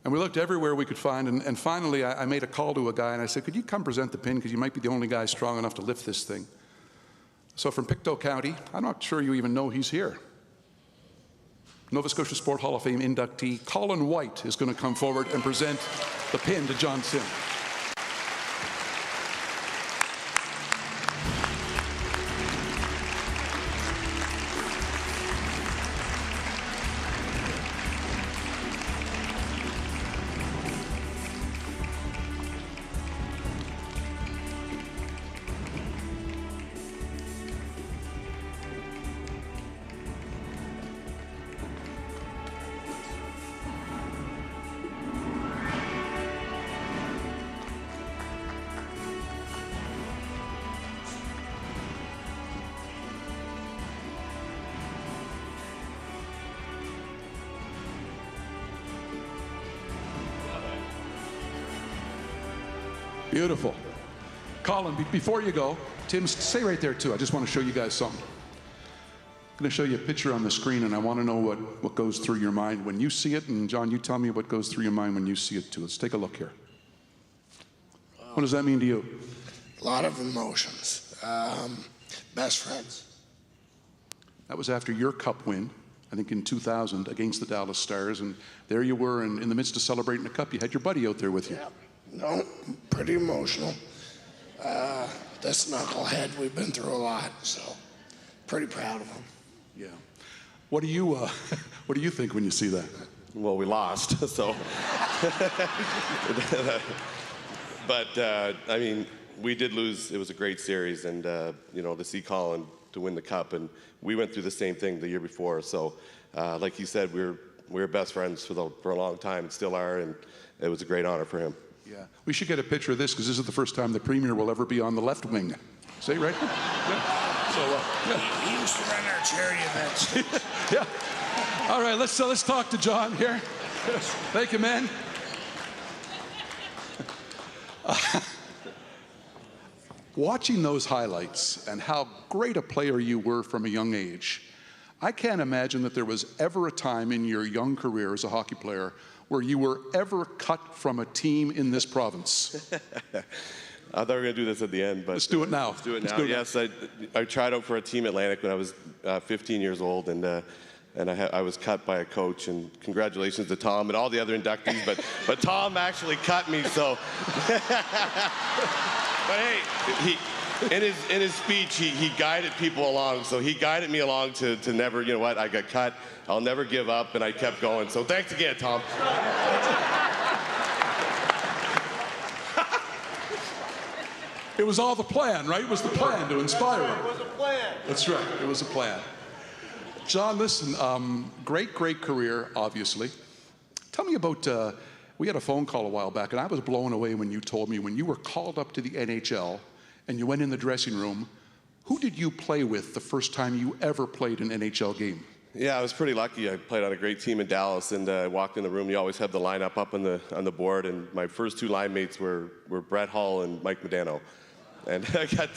And we looked everywhere we could find, and finally I made a call to a guy and I said, could you come present the pin, because you might be the only guy strong enough to lift this thing. So from Pictou County, I'm not sure you even know he's here. Nova Scotia Sport Hall of Fame inductee Colin White is going to come forward and present the pin to Jon Sim. Beautiful. Colin, before you go, Tim, stay right there too. I just want to show you guys something. I'm going to show you a picture on the screen, and I want to know what goes through your mind when you see it. And Jon, you tell me what goes through your mind when you see it too. Let's take a look here. What does that mean to you? A lot of emotions. Best friends. That was after your cup win, I think in 2000, against the Dallas Stars. And there you were in the midst of celebrating the cup. You had your buddy out there with you. Yeah. No, pretty emotional. This knucklehead, we've been through a lot, so pretty proud of him. Yeah. What do you think when you see that? Well, we lost, so. But I mean, we did lose. It was a great series, and you know, to see Colin to win the cup, and we went through the same thing the year before. So, like he said, we were best friends for a long time and still are, and it was a great honor for him. Yeah, we should get a picture of this because this is the first time the Premier will ever be on the left wing. See, right? Yeah. So, yeah. He used to run our charity events. Yeah. All right, let's talk to Jon here. Thank you, man. Watching those highlights and how great a player you were from a young age, I can't imagine that there was ever a time in your young career as a hockey player where you were ever cut from a team in this province. I thought we were going to do this at the end, but... Let's do it now. Let's do it now. Yes, I tried out for a team Atlantic when I was 15 years old, and I was cut by a coach, and congratulations to Tom and all the other inductees, but Tom actually cut me, so... But hey, in his speech, he guided people along, so he guided me along to never, you know what, I got cut, I'll never give up, and I kept going. So thanks again, Tom. It was all the plan, right? It was the plan to inspire him. It was a plan. That's right, it was a plan. Jon, listen, great career, obviously. Tell me about, we had a phone call a while back, and I was blown away when you told me when you were called up to the NHL and you went in the dressing room, who did you play with the first time you ever played an NHL game? Yeah, I was pretty lucky. I played on a great team in Dallas, and I walked in the room. You always have the lineup up on the board, and my first two line mates were Brett Hull and Mike Modano, and I got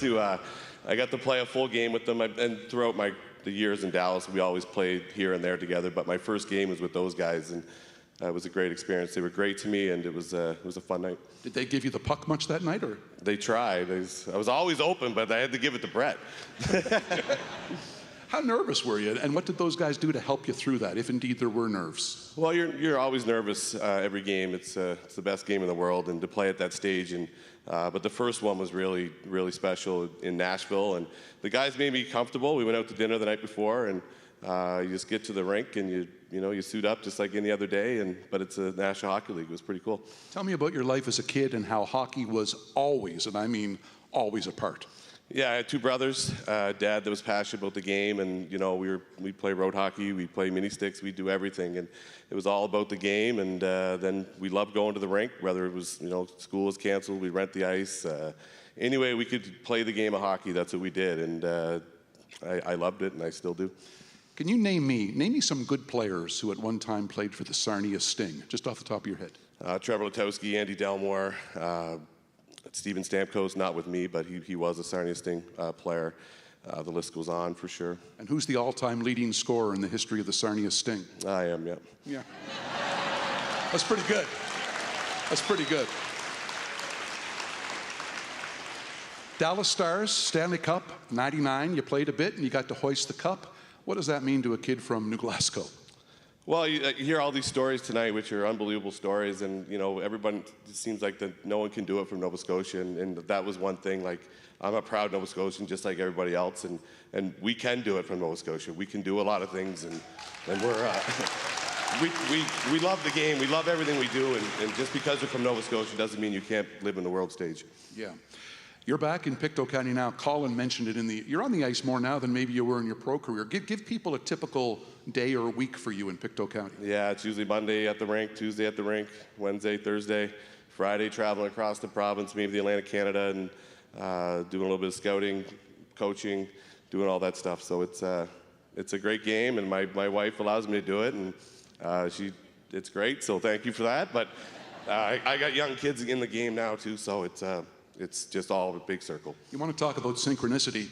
to play a full game with them. And throughout the years in Dallas, we always played here and there together. But my first game was with those guys, and it was a great experience. They were great to me, and it was a fun night. Did they give you the puck much that night, or? They tried. I was always open, but I had to give it to Brett. How nervous were you, and what did those guys do to help you through that, if indeed there were nerves? Well, you're always nervous every game. It's the best game in the world, and to play at that stage. But the first one was really, really special in Nashville, and the guys made me comfortable. We went out to dinner the night before, and you just get to the rink, and you suit up just like any other day. But it's a National Hockey League. It was pretty cool. Tell me about your life as a kid and how hockey was always, and I mean always, a part. Yeah, I had two brothers, dad that was passionate about the game, and we play road hockey, we play mini sticks, we do everything, and it was all about the game. And then we loved going to the rink, whether it was school was canceled, we rent the ice. Anyway, we could play the game of hockey. That's what we did, and I loved it, and I still do. Can you name me some good players who at one time played for the Sarnia Sting, just off the top of your head? Trevor Laszlo, Andy Delmore. Steven Stamkos, not with me, but he was a Sarnia Sting player. The list goes on for sure. And who's the all-time leading scorer in the history of the Sarnia Sting? I am, yeah. Yeah. That's pretty good. That's pretty good. Dallas Stars, Stanley Cup, 99. You played a bit and you got to hoist the cup. What does that mean to a kid from New Glasgow? Well, you hear all these stories tonight, which are unbelievable stories, and everyone, it seems like that no one can do it from Nova Scotia, and that was one thing. Like, I'm a proud Nova Scotian, just like everybody else, and we can do it from Nova Scotia. We can do a lot of things, and we're we love the game, we love everything we do, and just because you're from Nova Scotia doesn't mean you can't live in the world stage. Yeah. You're back in Pictou County now. Colin mentioned it you're on the ice more now than maybe you were in your pro career. Give people a typical day or week for you in Pictou County. Yeah, it's usually Monday at the rink, Tuesday at the rink, Wednesday, Thursday, Friday traveling across the province, maybe the Atlantic Canada, and doing a little bit of scouting, coaching, doing all that stuff. So it's a great game, and my wife allows me to do it, and it's great. So thank you for that. But I got young kids in the game now too, so it's just all a big circle. You want to talk about synchronicity?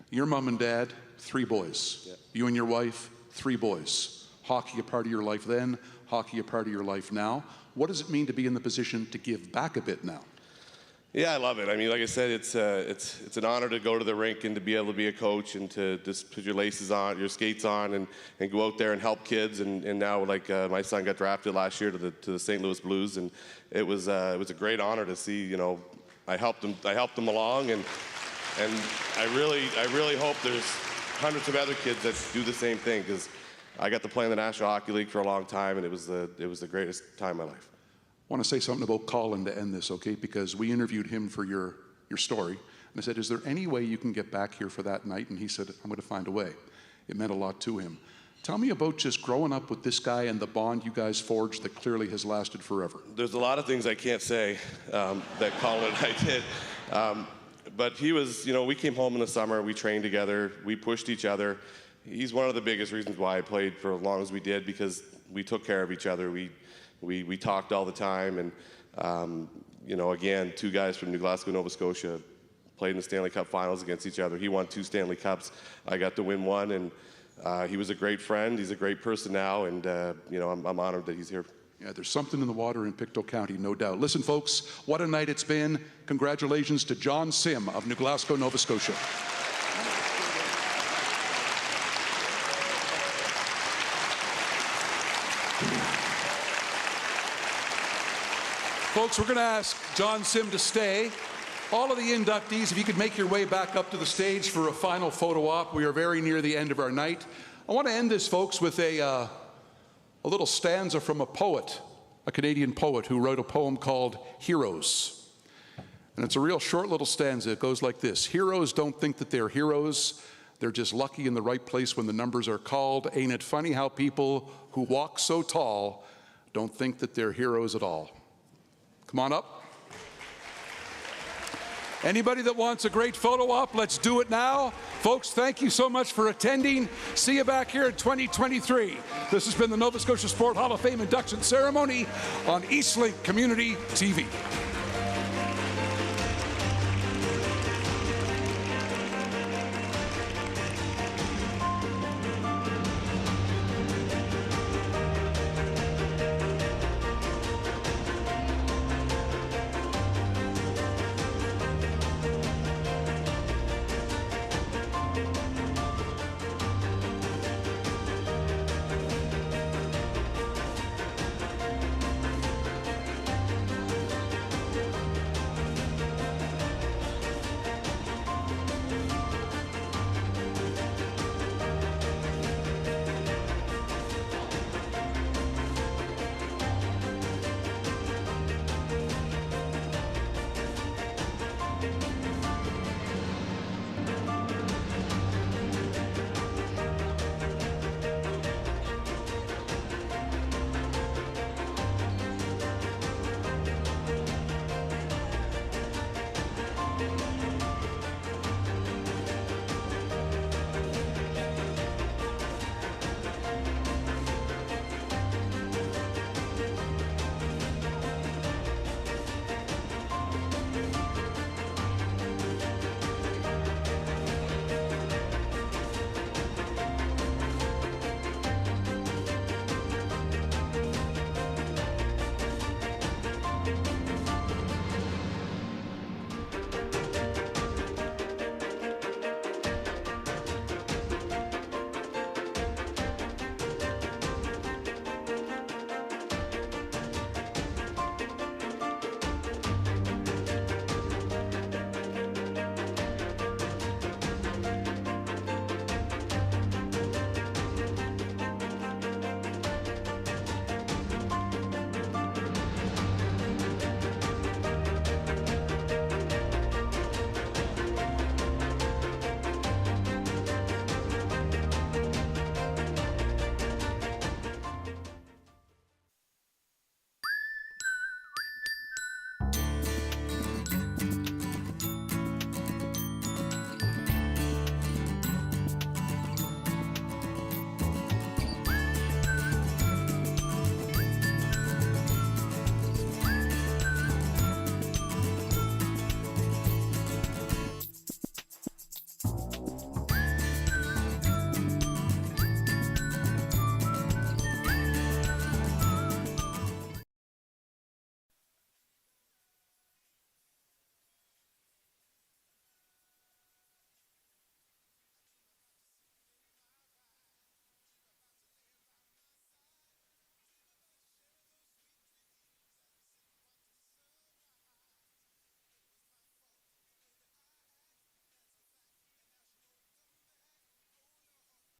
Your mom and dad, 3 boys. Yeah. You and your wife, 3 boys. Hockey a part of your life then, hockey a part of your life now. What does it mean to be in the position to give back a bit now? Yeah, I love it. I mean, like I said, it's an honor to go to the rink and to be able to be a coach and to just put your laces on, your skates on, and go out there and help kids. And now, like my son got drafted last year to the St. Louis Blues, and it was a great honor to see. I helped them along, and I really hope there's hundreds of other kids that do the same thing, because I got to play in the National Hockey League for a long time, and it was the greatest time of my life. I want to say something about Colin to end this, okay? Because we interviewed him for your story. And I said, is there any way you can get back here for that night? And he said, I'm going to find a way. It meant a lot to him. Tell me about just growing up with this guy and the bond you guys forged that clearly has lasted forever. There's a lot of things I can't say that Colin and I did. But he was, you know, we came home in the summer, we trained together, we pushed each other. He's one of the biggest reasons why I played for as long as we did, because we took care of each other. We talked all the time. And, you know, again, two guys from New Glasgow, Nova Scotia, played in the Stanley Cup finals against each other. He won 2 Stanley Cups. I got to win 1. And he was a great friend. He's a great person now. And, you know, I'm honored that he's here. Yeah, there's something in the water in Pictou County, no doubt. Listen, folks, what a night it's been. Congratulations to Jon Sim of New Glasgow, Nova Scotia. Folks, we're going to ask Jon Sim to stay. All of the inductees, if you could make your way back up to the stage for a final photo op. We are very near the end of our night. I want to end this, folks, with a little stanza from a poet, a Canadian poet who wrote a poem called Heroes. And it's a real short little stanza. It goes like this. Heroes don't think that they're heroes. They're just lucky in the right place when the numbers are called. Ain't it funny how people who walk so tall don't think that they're heroes at all? Come on up. Anybody that wants a great photo op, let's do it now. Folks, thank you so much for attending. See you back here in 2023. This has been the Nova Scotia Sport Hall of Fame induction ceremony on Eastlink Community TV.